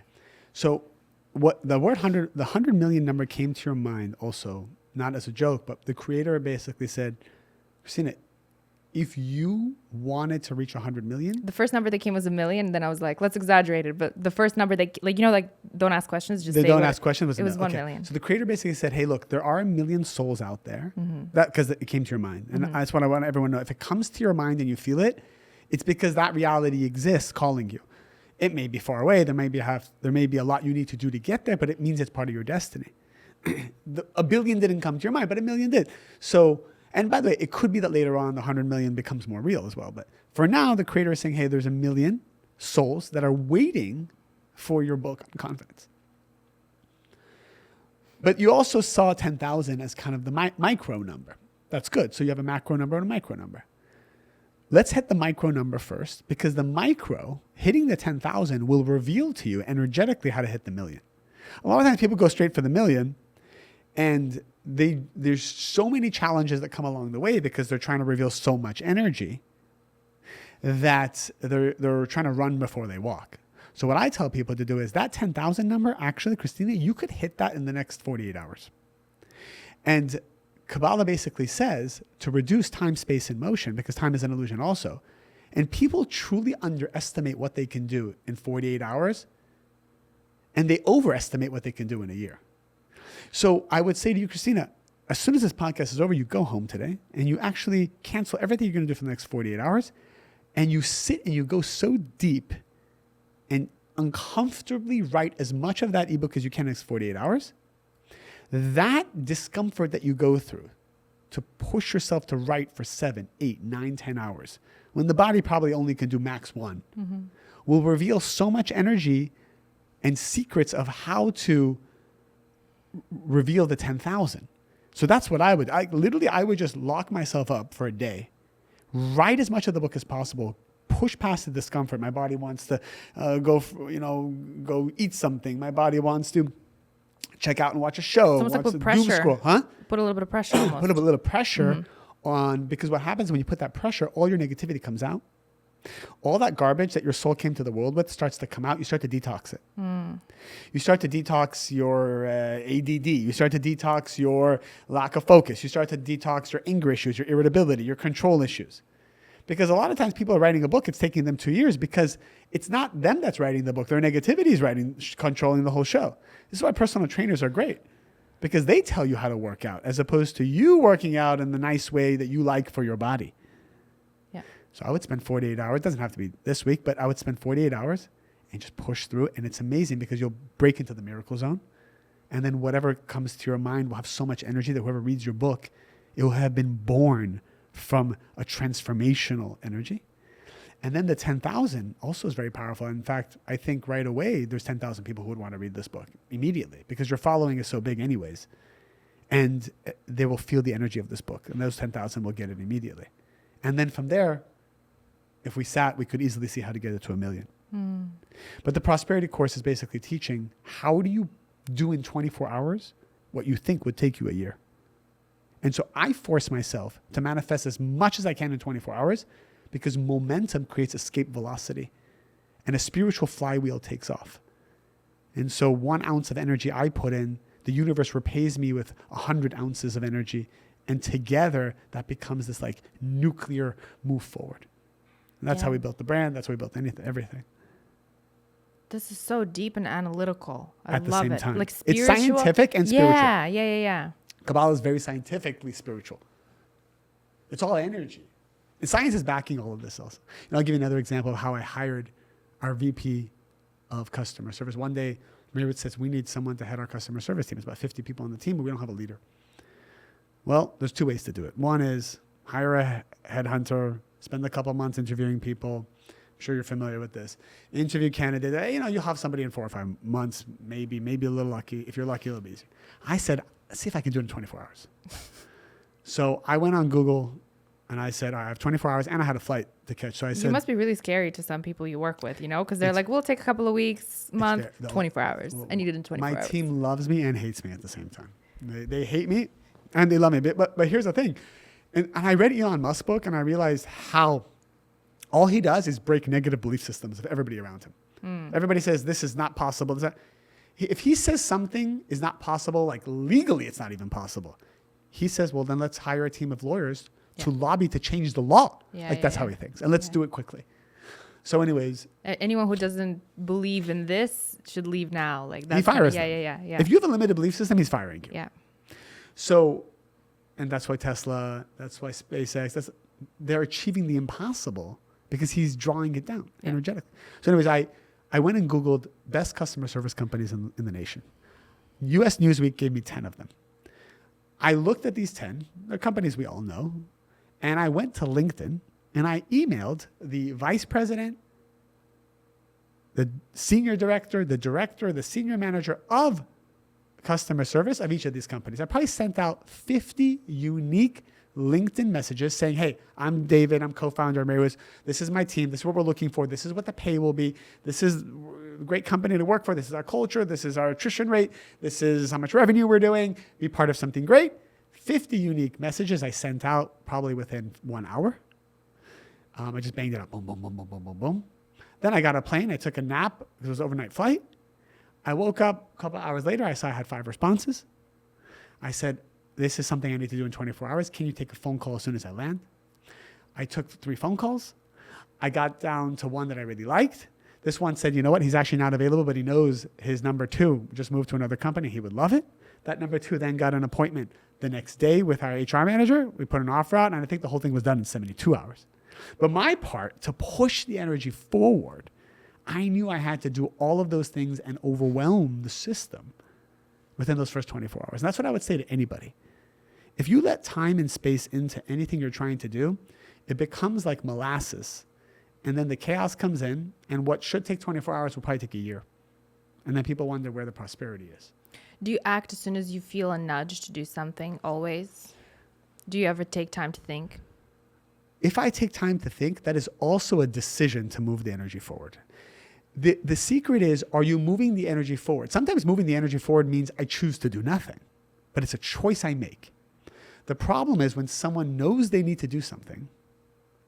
S1: So what the word 100 million number came to your mind also, not as a joke, but the creator basically said, Cristina, if you wanted to reach 100 million.
S2: The first number that came was 1 million. Then I was like, let's exaggerate it. But the first number that, don't ask questions. Just
S1: they
S2: say
S1: don't ask questions.
S2: It was 1
S1: okay.
S2: million.
S1: So the creator basically said, hey, look, there are 1 million souls out there. That because it came to your mind. And that's what I want everyone to know. If it comes to your mind and you feel it, it's because that reality exists calling you. It may be far away. There may be a lot you need to do to get there, but it means it's part of your destiny. A billion didn't come to your mind, but a million did. So, and by the way, it could be that later on the 100 million becomes more real as well. But for now, the creator is saying, hey, there's 1 million souls that are waiting for your book on confidence. But you also saw 10,000 as kind of the micro number. That's good. So you have a macro number and a micro number. Let's hit the micro number first, because the micro, hitting the 10,000, will reveal to you energetically how to hit the million. A lot of times people go straight for the million, and there's so many challenges that come along the way because they're trying to reveal so much energy that they're trying to run before they walk. So what I tell people to do is that 10,000 number, actually, Cristina, you could hit that in the next 48 hours. And Kabbalah basically says to reduce time, space, and motion, because time is an illusion also. And people truly underestimate what they can do in 48 hours, and they overestimate what they can do in a year. So I would say to you, Cristina, as soon as this podcast is over, you go home today and you actually cancel everything you're going to do for the next 48 hours, and you sit and you go so deep and uncomfortably write as much of that ebook as you can in the next 48 hours. That discomfort that you go through to push yourself to write for 7, 8, 9, 10 hours, when the body probably only can do max 1, will reveal so much energy and secrets of how to reveal the 10,000. So that's what I would just lock myself up for a day, write as much of the book as possible, push past the discomfort. My body wants to go eat something. My body wants to check out and watch a show.
S2: It's almost like
S1: wants
S2: put
S1: to
S2: pressure.
S1: doom scroll. Huh?
S2: Put a little bit of pressure almost.
S1: Put a little pressure on, because what happens when you put that pressure, all your negativity comes out. All that garbage that your soul came to the world with starts to come out. You start to detox it. You start to detox your ADD. You start to detox your lack of focus. You start to detox your anger issues, your irritability, your control issues. Because a lot of times people are writing a book, it's taking them 2 years because it's not them that's writing the book. Their negativity is controlling the whole show. This is why personal trainers are great, because they tell you how to work out as opposed to you working out in the nice way that you like for your body.
S2: Yeah.
S1: So I would spend 48 hours. It doesn't have to be this week, but I would spend 48 hours and just push through it. And it's amazing because you'll break into the miracle zone. And then whatever comes to your mind will have so much energy that whoever reads your book, it will have been born from a transformational energy. And then the 10,000 also is very powerful. In fact, I think right away, there's 10,000 people who would want to read this book immediately because your following is so big anyways. And they will feel the energy of this book. And those 10,000 will get it immediately. And then from there, if we sat, we could easily see how to get it to 1 million. But the prosperity course is basically teaching how do you do in 24 hours what you think would take you a year. And so I force myself to manifest as much as I can in 24 hours because momentum creates escape velocity and a spiritual flywheel takes off. And so 1 ounce of energy I put in, the universe repays me with 100 ounces of energy. And together that becomes this like nuclear move forward. And that's how we built the brand. That's how we built everything.
S2: This is so deep and analytical. I
S1: At the
S2: love
S1: same
S2: it.
S1: time.
S2: Like
S1: It's
S2: spiritual.
S1: scientific and spiritual.
S2: Yeah.
S1: Kabbalah is very scientifically spiritual. It's all energy. And science is backing all of this also. And I'll give you another example of how I hired our VP of customer service. One day, MaryRuth says, we need someone to head our customer service team. It's about 50 people on the team, but we don't have a leader. Well, there's 2 ways to do it. One is hire a headhunter, spend a couple months interviewing people. I'm sure you're familiar with this. Interview candidate. You'll have somebody in 4 or 5 months, maybe a little lucky. If you're lucky, it'll be easier. I said, let's see if I can do it in 24 hours. So I went on Google and I said, I have 24 hours and I had a flight to catch. So I said,
S2: You must be really scary to some people you work with, because they're like, we'll take a couple of weeks, month, 24 hours. I need it in 24 hours.
S1: My team loves me and hates me at the same time. They hate me and they love me. But here's the thing. And I read Elon Musk's book and I realized how all he does is break negative belief systems of everybody around him. Everybody says this is not possible. If he says something is not possible, like legally it's not even possible, he says, well, then let's hire a team of lawyers to lobby to change the law. That's how he thinks. And let's do it quickly. So anyways.
S2: Anyone who doesn't believe in this should leave now.
S1: He fires them.
S2: Yeah.
S1: If you have a limited belief system, he's firing you.
S2: Yeah.
S1: So, and that's why Tesla, that's why SpaceX, they're achieving the impossible because he's drawing it down energetically. So anyways, I went and Googled best customer service companies in the nation. US Newsweek gave me 10 of them. I looked at these 10, they're companies we all know, and I went to LinkedIn and I emailed the vice president, the senior director, the senior manager of customer service of each of these companies. I probably sent out 50 unique LinkedIn messages saying, hey, I'm David, I'm co-founder of MaryRuth. This is my team. This is what we're looking for. This is what the pay will be. This is a great company to work for. This is our culture. This is our attrition rate. This is how much revenue we're doing. Be part of something great. 50 unique messages I sent out probably within 1 hour. I just banged it up. Boom, boom, boom, boom, boom, boom, boom. Then I got a plane. I took a nap. It was an overnight flight. I woke up a couple of hours later. I saw I had 5 responses. I said, this is something I need to do in 24 hours. Can you take a phone call as soon as I land? I took 3 phone calls. I got down to one that I really liked. This one said, you know what? He's actually not available, but he knows his number 2 just moved to another company. He would love it. That number 2 then got an appointment the next day with our HR manager. We put an offer out, and I think the whole thing was done in 72 hours. But my part, to push the energy forward, I knew I had to do all of those things and overwhelm the system within those first 24 hours. And that's what I would say to anybody. If you let time and space into anything you're trying to do, it becomes like molasses. And then the chaos comes in, and what should take 24 hours will probably take a year. And then people wonder where the prosperity is.
S2: Do you act as soon as you feel a nudge to do something always? Do you ever take time to think?
S1: If I take time to think, that is also a decision to move the energy forward. The secret is, are you moving the energy forward? Sometimes moving the energy forward means I choose to do nothing, but it's a choice I make. The problem is when someone knows they need to do something,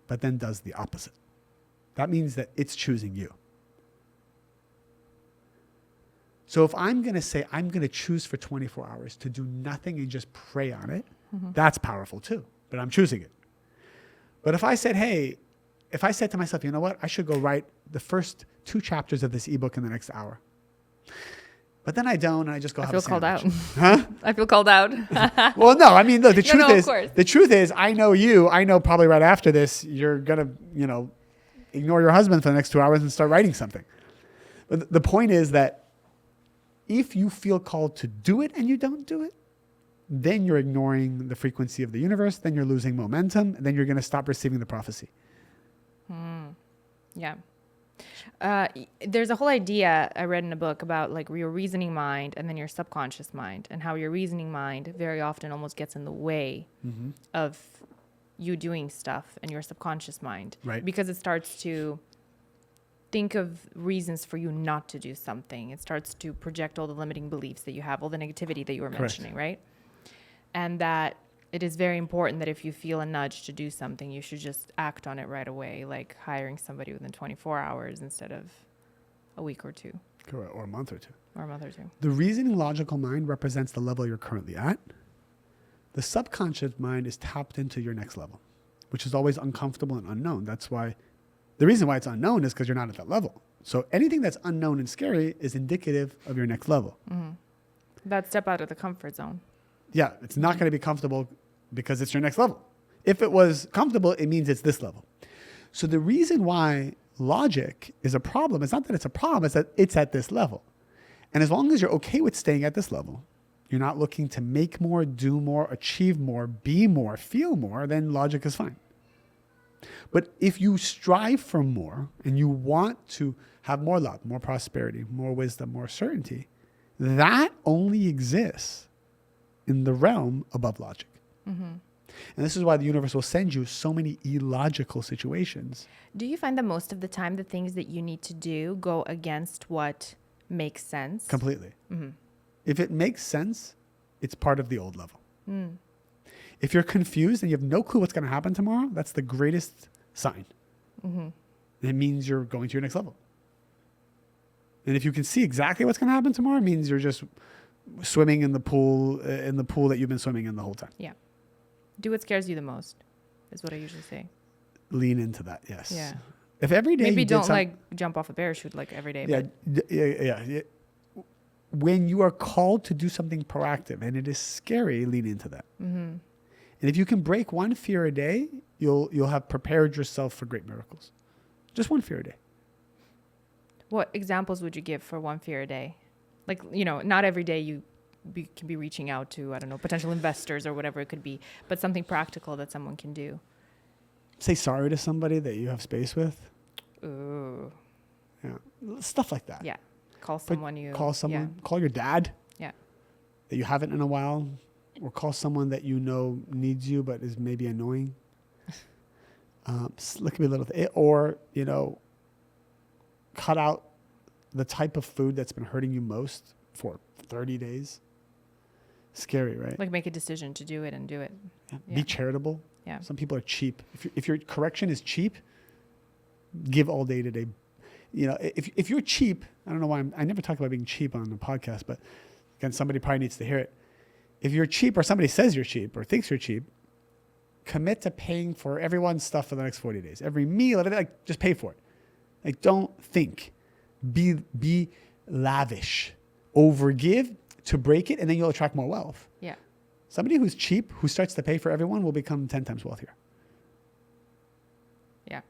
S1: but then does the opposite. That means that it's choosing you. So if I'm going to say, I'm going to choose for 24 hours to do nothing and just pray on it, that's powerful too, but I'm choosing it. But if I said, hey, if I said to myself, you know what, I should go write the first 2 chapters of this ebook in the next hour. But then I don't, and I just go have a sandwich.
S2: I feel called out. Huh? I feel called out.
S1: Well, no, I mean, look, the truth is, I know you. I know probably right after this, you're going to, ignore your husband for the next 2 hours and start writing something. But the point is that if you feel called to do it and you don't do it, then you're ignoring the frequency of the universe, then you're losing momentum, and then you're going to stop receiving the prophecy.
S2: Yeah. There's a whole idea I read in a book about like your reasoning mind and then your subconscious mind, and how your reasoning mind very often almost gets in the way of you doing stuff in your subconscious mind.
S1: Right.
S2: Because it starts to think of reasons for you not to do something. It starts to project all the limiting beliefs that you have, all the negativity that you were mentioning, right? And that it is very important that if you feel a nudge to do something, you should just act on it right away, like hiring somebody within 24 hours instead of a week or 2.
S1: Correct. Or a month or 2.
S2: Or a month or 2.
S1: The reasoning logical mind represents the level you're currently at. The subconscious mind is tapped into your next level, which is always uncomfortable and unknown. That's why the reason why it's unknown is because you're not at that level. So anything that's unknown and scary is indicative of your next level.
S2: That step out of the comfort zone.
S1: Yeah, it's not going to be comfortable because it's your next level. If it was comfortable, it means it's this level. So the reason why logic is a problem, it's not that it's a problem, it's that it's at this level. And as long as you're okay with staying at this level, you're not looking to make more, do more, achieve more, be more, feel more, then logic is fine. But if you strive for more and you want to have more love, more prosperity, more wisdom, more certainty, that only exists in the realm above logic. And this is why the universe will send you so many illogical situations.
S2: Do you find that most of the time the things that you need to do go against what makes sense?
S1: Completely. If it makes sense, it's part of the old level. If you're confused and you have no clue what's going to happen tomorrow, that's the greatest sign. It means you're going to your next level. And if you can see exactly what's going to happen tomorrow, it means you're just swimming in the pool that you've been swimming in the whole time.
S2: Yeah. Do what scares you the most, is what I usually say.
S1: Lean into that, yes.
S2: Yeah.
S1: If every day
S2: maybe don't jump off a parachute like every day.
S1: Yeah. When you are called to do something proactive and it is scary, lean into that. And if you can break one fear a day, you'll have prepared yourself for great miracles. Just one fear a day.
S2: What examples would you give for one fear a day? Like, not every day you can be reaching out to, I don't know, potential investors or whatever it could be, but something practical that someone can do.
S1: Say sorry to somebody that you have space with.
S2: Ooh.
S1: Yeah. Stuff like that.
S2: Yeah. Call someone
S1: Call your dad.
S2: Yeah.
S1: That you haven't in a while. Or call someone that you know needs you but is maybe annoying. Look at me a little. Or, cut out the type of food that's been hurting you most for 30 days. Scary, right?
S2: Like make a decision to do it and do it.
S1: Yeah. Be charitable.
S2: Yeah.
S1: Some people are cheap. If your correction is cheap, give all day today. If you're cheap, I don't know why I never talk about being cheap on the podcast, but again, somebody probably needs to hear it. If you're cheap or somebody says you're cheap or thinks you're cheap, commit to paying for everyone's stuff for the next 40 days. Every meal, just pay for it. Like, don't think. Be lavish. Overgive to break it, and then you'll attract more wealth.
S2: Yeah.
S1: Somebody who's cheap, who starts to pay for everyone, will become 10 times wealthier.
S2: Yeah.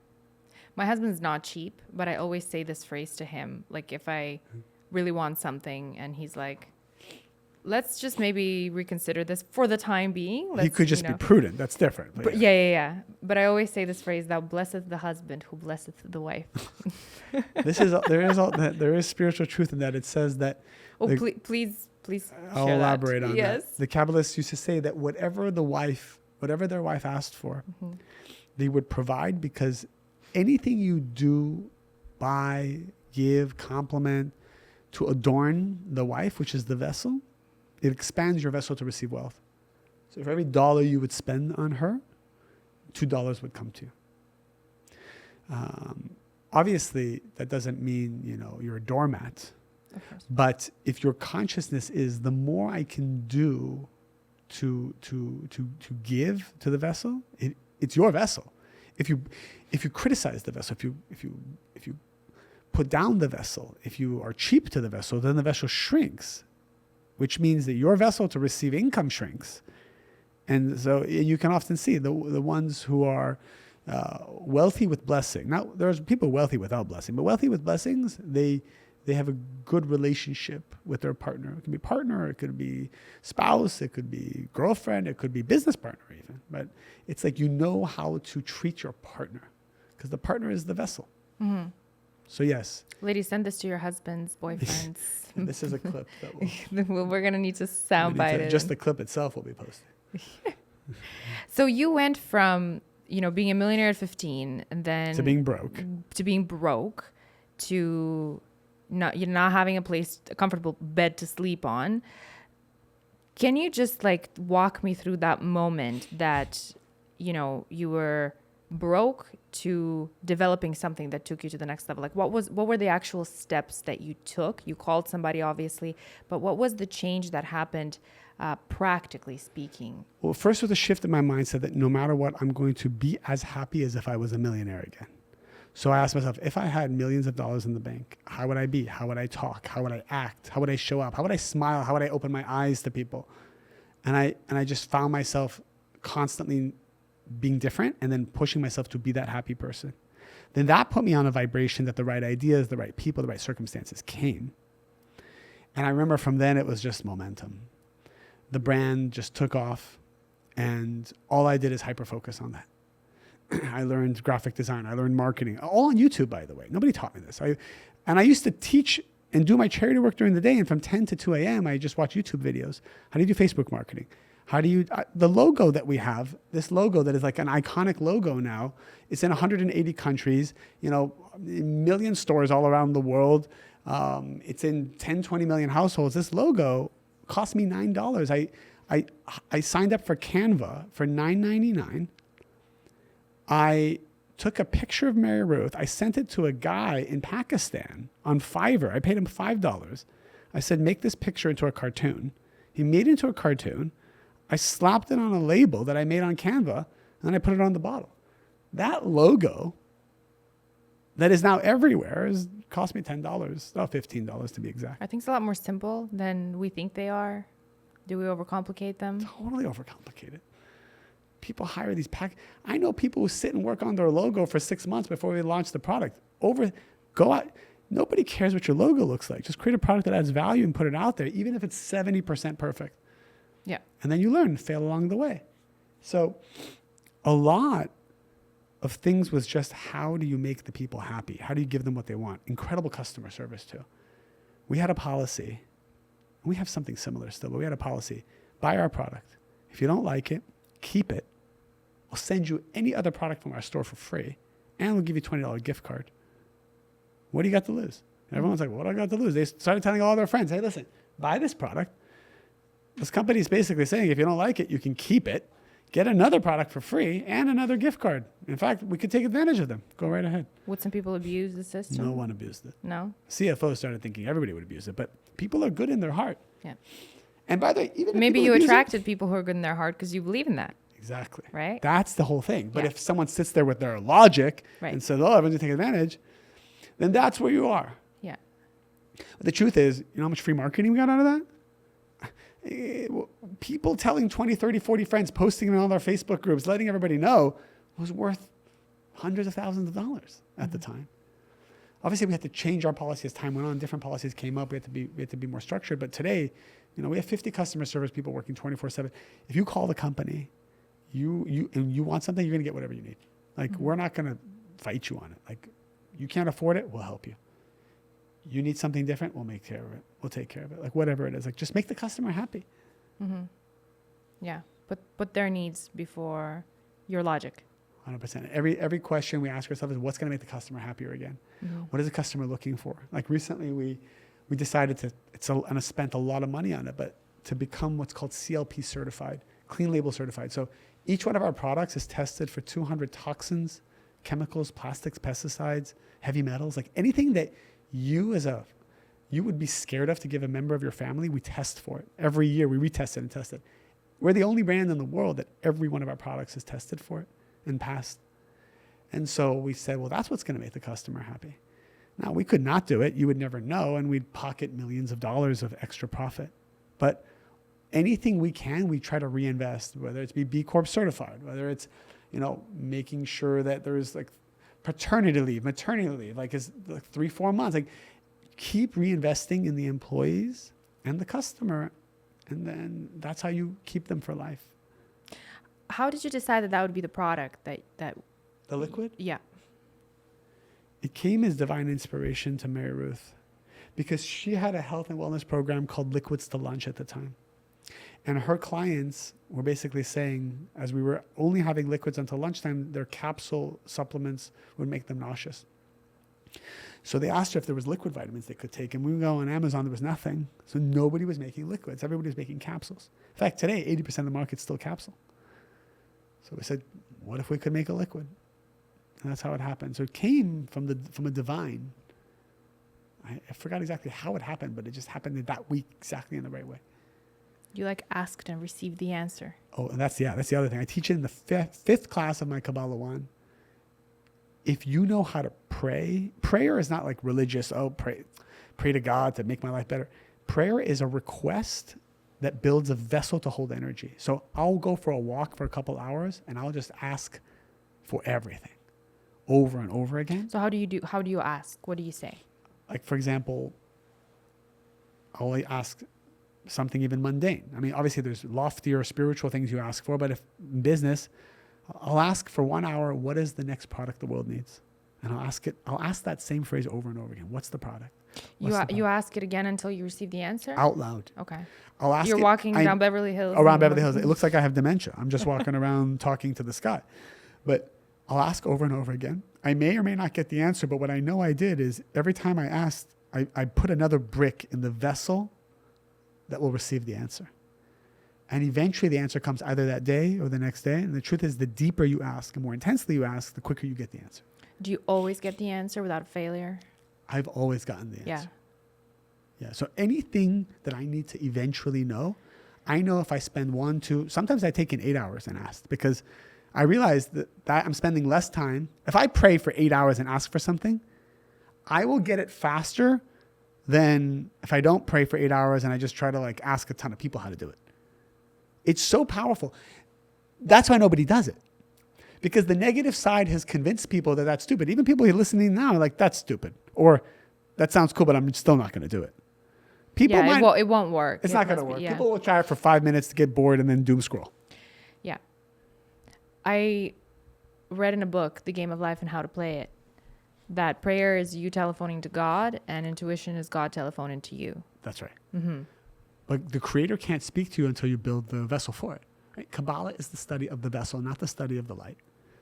S2: My husband's not cheap, but I always say this phrase to him. Like, if I really want something and he's like, let's just maybe reconsider this for the time being.
S1: He could just be prudent. That's different.
S2: But yeah. But I always say this phrase, thou blesseth the husband who blesseth the wife.
S1: There is spiritual truth in that. It says that.
S2: Oh, please
S1: I'll
S2: share
S1: elaborate
S2: that.
S1: on that. The Kabbalists used to say that whatever their wife asked for, they would provide, because anything you do, buy, give, compliment to adorn the wife, which is the vessel, it expands your vessel to receive wealth. So for every dollar you would spend on her, $2 would come to you. Obviously, that doesn't mean you're a doormat.
S2: Of course.
S1: But if your consciousness is, the more I can do to give to the vessel, it's your vessel. If you criticize the vessel, if you put down the vessel, if you are cheap to the vessel, then the vessel shrinks, which means that your vessel to receive income shrinks. And so you can often see the ones who are wealthy with blessing. Now, there's people wealthy without blessing, but wealthy with blessings, they have a good relationship with their partner. It could be partner, it could be spouse, it could be girlfriend, it could be business partner even. But it's like how to treat your partner, because the partner is the vessel. Mm-hmm. So yes.
S2: Ladies, send this to your husbands, boyfriends.
S1: This is a clip that
S2: we're going to need to soundbite it.
S1: Just the clip itself will be posted.
S2: So you went from, being a millionaire at 15 and then
S1: to being broke
S2: to not having a comfortable bed to sleep on. Can you just walk me through that moment that, you were broke to developing something that took you to the next level? What were the actual steps that you took? You called somebody, obviously, but what was the change that happened, practically speaking? Well,
S1: first was a shift in my mindset that no matter what, I'm going to be as happy as if I was a millionaire again. So I asked myself, if I had millions of dollars in the bank, how would I be? How would I talk? How would I act? How would I show up? How would I smile? How would I open my eyes to people? And I just found myself constantly being different and then pushing myself to be that happy person. Then that put me on a vibration that the right ideas, the right people, the right circumstances came. And I remember from then it was just momentum. The brand just took off, and all I did is hyper-focus on that. I learned graphic design. I learned marketing, all on YouTube, by the way. Nobody taught me this. I used to teach and do my charity work during the day, and from 10 to 2 a.m., I just watch YouTube videos. How do you do Facebook marketing? How do you, the logo that we have, this logo that is like an iconic logo now, it's in 180 countries, million stores all around the world. It's in 10, 20 million households. This logo cost me $9. I signed up for Canva for $9.99. I took a picture of MaryRuth. I sent it to a guy in Pakistan on Fiverr. I paid him $5. I said, make this picture into a cartoon. He made it into a cartoon. I slapped it on a label that I made on Canva, and I put it on the bottle. That logo that is now everywhere cost me $10, $15 to be exact.
S2: I think it's a lot more simple than we think they are. Do we overcomplicate them?
S1: Totally overcomplicated. People hire these I know people who sit and work on their logo for 6 months before we launch the product. Go out. Nobody cares what your logo looks like. Just create a product that adds value and put it out there, even if it's 70% perfect.
S2: Yeah.
S1: And then you learn, fail along the way. So a lot of things was just, how do you make the people happy? How do you give them what they want? Incredible customer service too. We had a policy, and we have something similar still, but we had a policy: buy our product. If you don't like it, keep it. We'll send you any other product from our store for free, and we'll give you a $20 gift card. What do you got to lose? And everyone's like, what do I got to lose? They started telling all their friends, hey, listen, buy this product. This company is basically saying, if you don't like it, you can keep it, get another product for free, and another gift card. In fact, we could take advantage of them. Go right ahead.
S2: Would some people abuse the system?
S1: No one abused it.
S2: No?
S1: CFO started thinking everybody would abuse it, but people are good in their heart.
S2: Yeah.
S1: And by the way, even if
S2: Maybe
S1: people
S2: you
S1: abuse
S2: attracted people who are good in their heart because you believe in that.
S1: Exactly.
S2: Right?
S1: That's the whole thing. But
S2: Yeah.
S1: if someone sits there with their logic
S2: Right.
S1: and says, oh, everyone's going to take advantage, then that's where you are.
S2: Yeah.
S1: But the truth is, you know how much free marketing we got out of that? People telling 20, 30, 40 friends, posting in all their Facebook groups, letting everybody know, was worth hundreds of thousands of dollars at the time. Obviously, we had to change our policy as time went on. Different policies came up. We had to be more structured. But today, we have 50 customer service people working 24/7. If you call the company, you want something, you're going to get whatever you need. Like, we're not going to fight you on it. Like, you can't afford it, we'll help you. You need something different, we'll make care of it. We'll take care of it. Like, whatever it is. Like, just make the customer happy.
S2: Mm-hmm. Yeah. Put their needs before your logic.
S1: 100%. Every question we ask ourselves is, what's going to make the customer happier again?
S2: Mm-hmm.
S1: What is the customer looking for? Like, recently we decided and I spent a lot of money on it, but to become what's called CLP certified, clean label certified. So each one of our products is tested for 200 toxins, chemicals, plastics, pesticides, heavy metals, like anything that you would be scared of to give a member of your family. We test for it. Every year we retest it and test it. We're the only brand in the world that every one of our products is tested for it and passed. And so we said, well, that's what's going to make the customer happy. Now, we could not do it. You would never know, and we'd pocket millions of dollars of extra profit. But anything we can, we try to reinvest, whether it's be B Corp certified, whether it's, making sure that there's like paternity leave, maternity leave, like is like 3-4 months. Like, keep reinvesting in the employees and the customer, and then that's how you keep them for life.
S2: How did you decide that would be the product that
S1: The liquid?
S2: Yeah.
S1: It came as divine inspiration to MaryRuth because she had a health and wellness program called Liquids to Lunch at the time. And her clients were basically saying, as we were only having liquids until lunchtime, their capsule supplements would make them nauseous. So they asked her if there was liquid vitamins they could take. And we go on Amazon, there was nothing. So nobody was making liquids. Everybody was making capsules. In fact, today, 80% of the market's still capsule. So we said, what if we could make a liquid? And that's how it happened. So it came from a divine. I forgot exactly how it happened, but it just happened that week exactly in the right way.
S2: You asked and received the answer.
S1: Oh, and that's the other thing. I teach it in the fifth class of my Kabbalah 1. If you know how to pray, prayer is not like religious, pray to God to make my life better. Prayer is a request that builds a vessel to hold energy. So I'll go for a walk for a couple hours and I'll just ask for everything over and over again.
S2: So how do you ask? What do you say?
S1: Like, for example, I'll ask something even mundane. I mean, obviously there's loftier spiritual things you ask for, but if in business, I'll ask for 1 hour, what is the next product the world needs? And I'll ask that same phrase over and over again. What's the product?
S2: You ask it again until you receive the answer?
S1: Out loud.
S2: Okay.
S1: I'll ask
S2: You're walking down Beverly Hills.
S1: Around Beverly Hills. It looks like I have dementia. I'm just walking around talking to the sky. But I'll ask over and over again. I may or may not get the answer, but what I know I did is every time I asked, I put another brick in the vessel that will receive the answer. And eventually the answer comes either that day or the next day. And the truth is, the deeper you ask, the more intensely you ask, the quicker you get the answer.
S2: Do you always get the answer without failure?
S1: I've always gotten the answer.
S2: Yeah.
S1: Yeah. So anything that I need to eventually know, I know if I spend 1, 2, sometimes I take in 8 hours and ask, because I realize that I'm spending less time. If I pray for 8 hours and ask for something, I will get it faster than if I don't pray for 8 hours and I just try to ask a ton of people how to do it. It's so powerful. That's why nobody does it. Because the negative side has convinced people that that's stupid. Even people who are listening now are like, that's stupid. Or that sounds cool, but I'm still not going to do it. People
S2: Yeah, it won't work.
S1: It's
S2: It
S1: not going to
S2: must
S1: work.
S2: be- yeah.
S1: People will try it for 5 minutes to get bored and then doom scroll.
S2: Yeah. I read in a book, The Game of Life and How to Play It, that prayer is you telephoning to God and intuition is God telephoning to you.
S1: That's right. But the creator can't speak to you until you build the vessel for it. Right? Kabbalah is the study of the vessel, not the study of the light.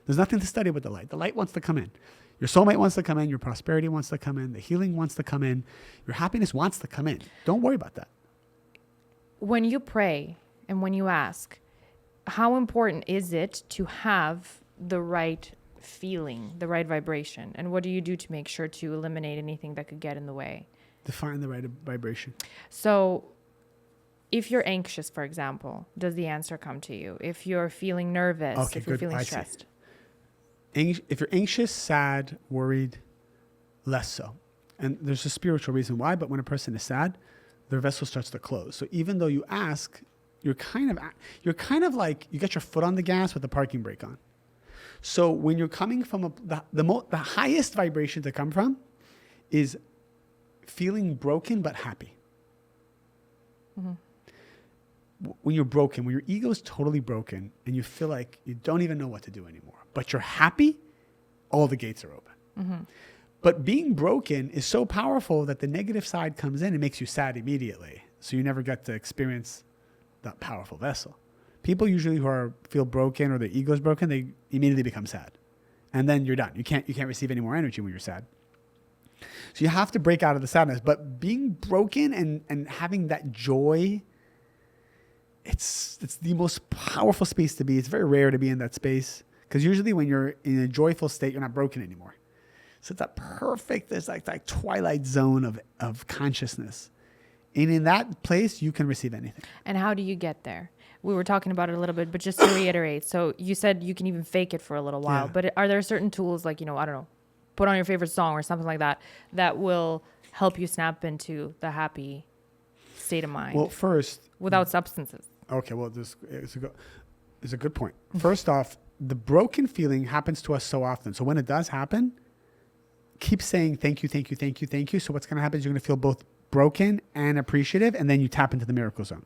S1: There's nothing to study with the light. The light wants to come in. Your soulmate wants to come in. Your prosperity wants to come in. The healing wants to come in. Your happiness wants to come in. Don't worry about that.
S2: When you pray and when you ask, how important is it to have the right feeling, the right vibration? And what do you do to make sure to eliminate anything that could get in the way?
S1: Define the right vibration.
S2: So if you're anxious, for example, does the answer come to you? If you're feeling nervous,
S1: Okay,
S2: if you're
S1: good.
S2: feeling
S1: I see.
S2: stressed.
S1: If you're anxious, sad, worried, less so. And there's a spiritual reason why, but when a person is sad, their vessel starts to close. So even though you ask, you're kind of like you get your foot on the gas with the parking brake on. So when you're coming from the highest vibration to come from is feeling broken but happy. When you're broken, when your ego is totally broken and you feel like you don't even know what to do anymore, but you're happy, all the gates are open. But being broken is so powerful that the negative side comes in and makes you sad immediately. So you never get to experience that powerful vessel. People usually who feel broken or their ego is broken, they immediately become sad. And then you're done. You can't receive any more energy when you're sad. So you have to break out of the sadness. But being broken and having that joy, it's the most powerful space to be. It's very rare to be in that space because usually when you're in a joyful state, you're not broken anymore. So it's there's like that twilight zone of consciousness. And in that place, you can receive anything.
S2: And how do you get there? We were talking about it a little bit, but just to reiterate. So you said you can even fake it for a little while,
S1: Yeah.
S2: but are there certain tools like, I don't know, put on your favorite song or something like that, that will help you snap into the happy state of mind
S1: Well, first,
S2: without substances?
S1: okay, well, this is a good point. First off, the broken feeling happens to us so often. So when it does happen, keep saying thank you, thank you, thank you, thank you. So what's going to happen is you're going to feel both broken and appreciative, and then you tap into the miracle zone.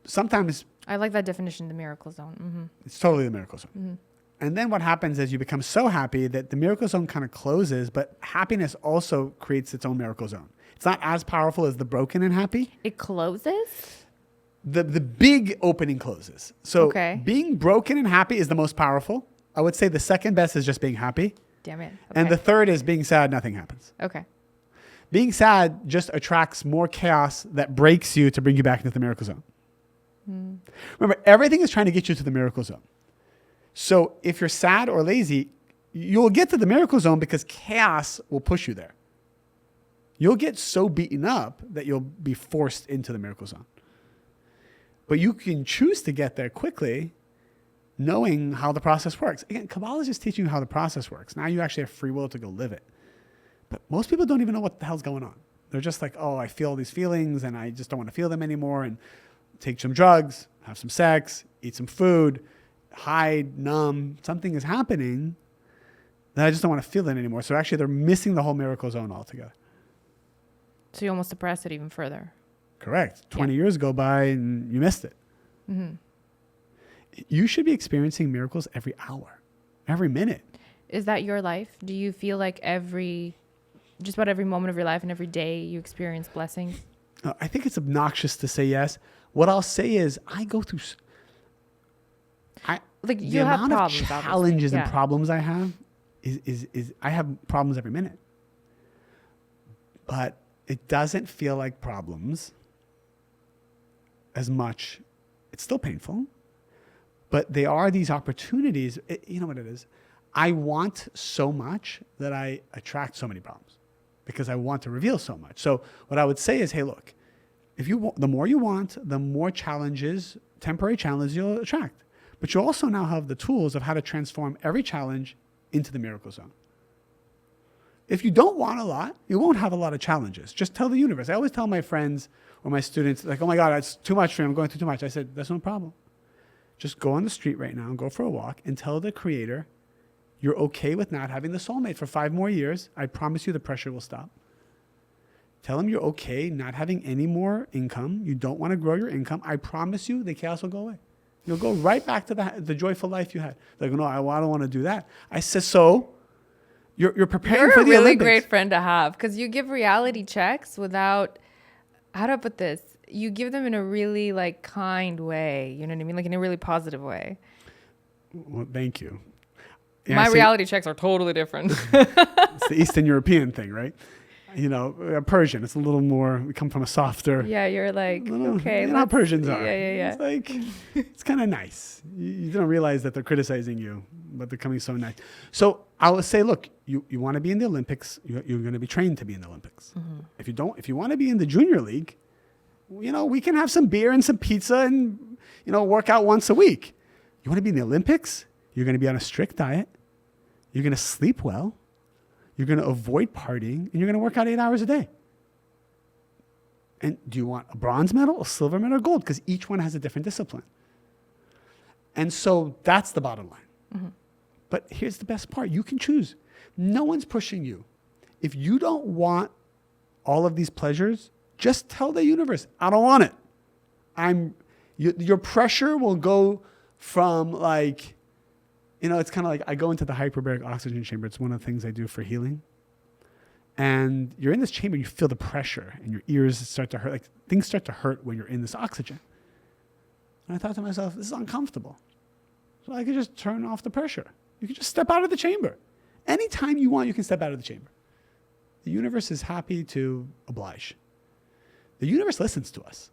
S1: Sometimes
S2: I like that definition, the miracle zone.
S1: it's totally the miracle zone. And then what happens is you become so happy that the miracle zone kind of closes, but happiness also creates its own miracle zone. It's not as powerful as the broken and happy.
S2: It closes?
S1: The big opening closes. So
S2: Okay.
S1: being broken and happy is the most powerful. I would say the second best is just being happy.
S2: Damn it. Okay.
S1: And the third is being sad, nothing happens.
S2: Okay.
S1: Being sad just attracts more chaos that breaks you to bring you back into the miracle zone. Remember, everything is trying to get you to the miracle zone. So if you're sad or lazy, you'll get to the miracle zone because chaos will push you there. You'll get so beaten up that you'll be forced into the miracle zone. But you can choose to get there quickly, knowing how the process works. Again, Kabbalah is just teaching you how the process works. Now you actually have free will to go live it. But most people don't even know what the hell's going on. They're just like, oh, I feel these feelings and I just don't want to feel them anymore. And take some drugs, have some sex, eat some food, hide, numb. Something is happening that I just don't want to feel it anymore. So actually they're missing the whole miracle zone altogether.
S2: So you almost suppress it even further.
S1: Correct. 20 years go by and you missed it. You should be experiencing miracles every hour, every minute.
S2: Is that your life? Do you feel like just about every moment of your life and every day you experience blessings?
S1: I think it's obnoxious to say yes. What I'll say is I go through
S2: Like
S1: the
S2: you have
S1: amount
S2: problems,
S1: of
S2: obviously.
S1: challenges
S2: Yeah.
S1: and problems I have is I have problems every minute. But it doesn't feel like problems as much. It's still painful, but they are these opportunities. You know what it is? I want so much that I attract so many problems because I want to reveal so much. So what I would say is, hey, look, the more you want, the more challenges, temporary challenges you'll attract. But you also now have the tools of how to transform every challenge into the miracle zone. If you don't want a lot, you won't have a lot of challenges. Just tell the universe. I always tell my friends or my students, like, oh my God, it's too much for me. I'm going through too much. I said, that's no problem. Just go on the street right now and go for a walk and tell the creator, you're okay with not having the soulmate for 5 more years. I promise you the pressure will stop. Tell them you're okay not having any more income. You don't want to grow your income. I promise you the chaos will go away. You'll go right back to the joyful life you had. Like, no, I don't want to do that. I said, so you're preparing for the Olympics.
S2: You're a really great friend to have because you give reality checks without, how do I put this? You give them in a really like kind way. You know what I mean? Like in a really positive way.
S1: Well, thank you. Yeah,
S2: My reality checks are totally different.
S1: It's the Eastern European thing, right? You know, Persian, it's a little more, we come from a softer.
S2: Yeah, you're like, okay.
S1: You know how Persians are.
S2: Yeah.
S1: It's like, it's kind of nice. You don't realize that they're criticizing you, but they're coming so nice. So I would say, look, you want to be in the Olympics, you're going to be trained to be in the Olympics. Mm-hmm. If you want to be in the junior league, you know, we can have some beer and some pizza and, you know, work out once a week. You want to be in the Olympics? You're going to be on a strict diet. You're going to sleep well. You're going to avoid partying, and you're going to work out 8 hours a day. And do you want a bronze medal, a silver medal, or gold? Because each one has a different discipline. And so that's the bottom line. Mm-hmm. But here's the best part. You can choose. No one's pushing you. If you don't want all of these pleasures, just tell the universe, I don't want it. Your pressure will go from like, you know, it's kind of like I go into the hyperbaric oxygen chamber. It's one of the things I do for healing. And you're in this chamber, you feel the pressure and your ears start to hurt. Like things start to hurt when you're in this oxygen. And I thought to myself, this is uncomfortable. So I could just turn off the pressure. You can just step out of the chamber. Anytime you want, you can step out of the chamber. The universe is happy to oblige. The universe listens to us.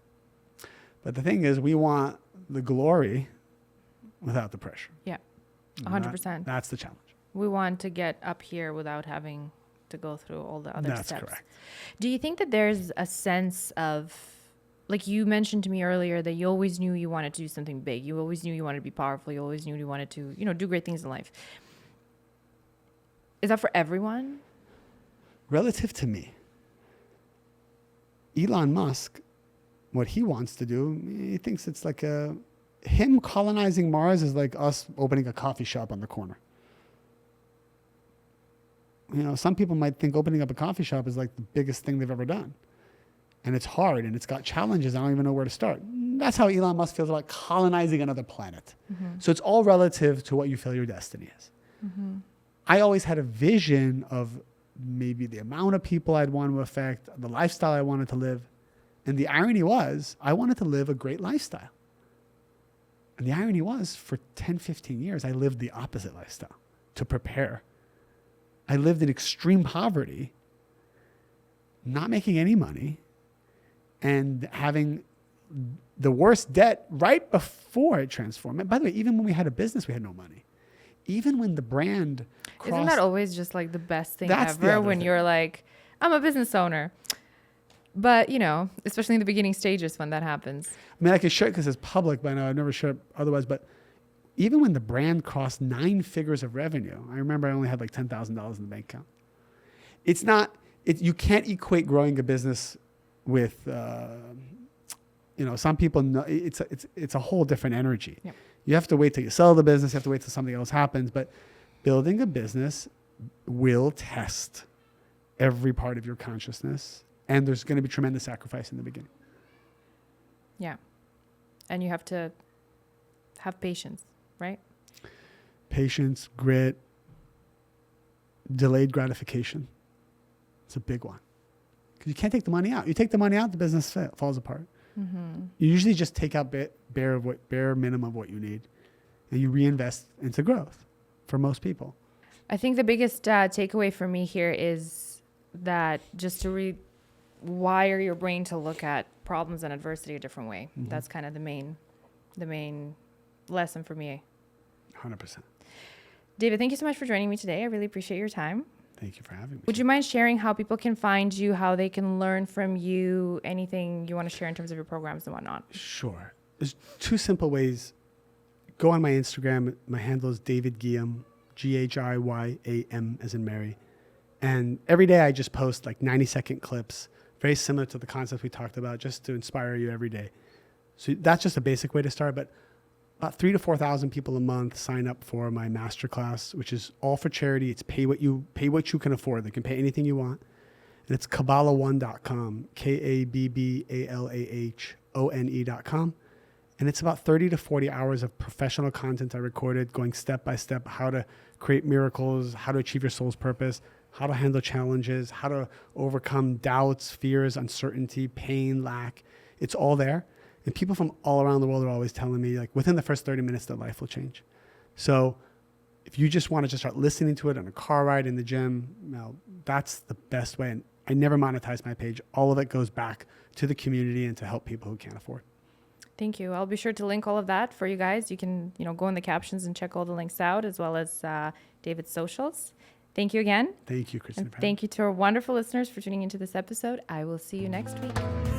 S1: But the thing is, we want the glory without the pressure.
S2: Yeah. 100%.
S1: That's the challenge.
S2: We want to get up here without having to go through all the other steps.
S1: That's correct.
S2: Do you think that there's a sense of, like you mentioned to me earlier, that you always knew you wanted to do something big. You always knew you wanted to be powerful. You always knew you wanted to, you know, do great things in life. Is that for everyone?
S1: Relative to me, Elon Musk, what he wants to do, he thinks it's like him colonizing Mars is like us opening a coffee shop on the corner. You know, some people might think opening up a coffee shop is like the biggest thing they've ever done. And it's hard and it's got challenges. I don't even know where to start. That's how Elon Musk feels about colonizing another planet. Mm-hmm. So it's all relative to what you feel your destiny is. Mm-hmm. I always had a vision of maybe the amount of people I'd want to affect, the lifestyle I wanted to live. And the irony was, I wanted to live a great lifestyle. And the irony was, for 10, 15 years, I lived the opposite lifestyle to prepare. I lived in extreme poverty, not making any money, and having the worst debt right before it transformed. And by the way, even when we had a business, we had no money. Even when the brand crossed...
S2: Isn't that always just like the best thing ever when you're like, I'm a business owner? But, you know, especially in the beginning stages when that happens.
S1: I mean, I could share it because it's public, but I know I've never shared it otherwise. But even when the brand crossed 9 figures of revenue, I remember I only had like $10,000 in the bank account. It's not, you can't equate growing a business with, you know, some people know it's a whole different energy. Yep. You have to wait till you sell the business. You have to wait till something else happens. But building a business will test every part of your consciousness. And there's going to be tremendous sacrifice in the beginning.
S2: Yeah. And you have to have patience, right?
S1: Patience, grit, delayed gratification. It's a big one. Because you can't take the money out. You take the money out, the business falls apart. Mm-hmm. You usually just take out bare minimum of what you need. And you reinvest into growth for most people.
S2: I think the biggest takeaway for me here is that just to wire your brain to look at problems and adversity a different way. Mm-hmm. That's kind of the main lesson for me.
S1: 100%.
S2: David, thank you so much for joining me today. I really appreciate your time.
S1: Thank you for having me.
S2: Would you mind sharing how people can find you, how they can learn from you, anything you want to share in terms of your programs and whatnot?
S1: Sure. There's 2 simple ways. Go on my Instagram. My handle is David Ghiyam, G-H-I-Y-A-M as in Mary. And every day I just post like 90-second clips, very similar to the concepts we talked about, just to inspire you every day. So that's just a basic way to start. But about 3,000 to 4,000 people a month sign up for my masterclass, which is all for charity. It's pay what you can afford. They can pay anything you want. And it's Kabbalah1.com, KABBALAHONE.com. And it's about 30 to 40 hours of professional content I recorded, going step by step, how to create miracles, how to achieve your soul's purpose, how to handle challenges, how to overcome doubts, fears, uncertainty, pain, lack. It's all there. And people from all around the world are always telling me, like, within the first 30 minutes, their life will change. So if you just want to just start listening to it on a car ride, in the gym, that's the best way. And I never monetize my page. All of it goes back to the community and to help people who can't afford.
S2: Thank you. I'll be sure to link all of that for you guys. You can, go in the captions and check all the links out, as well as David's socials. Thank you again.
S1: Thank you, Cristina.
S2: And thank you to our wonderful listeners for tuning into this episode. I will see you next week.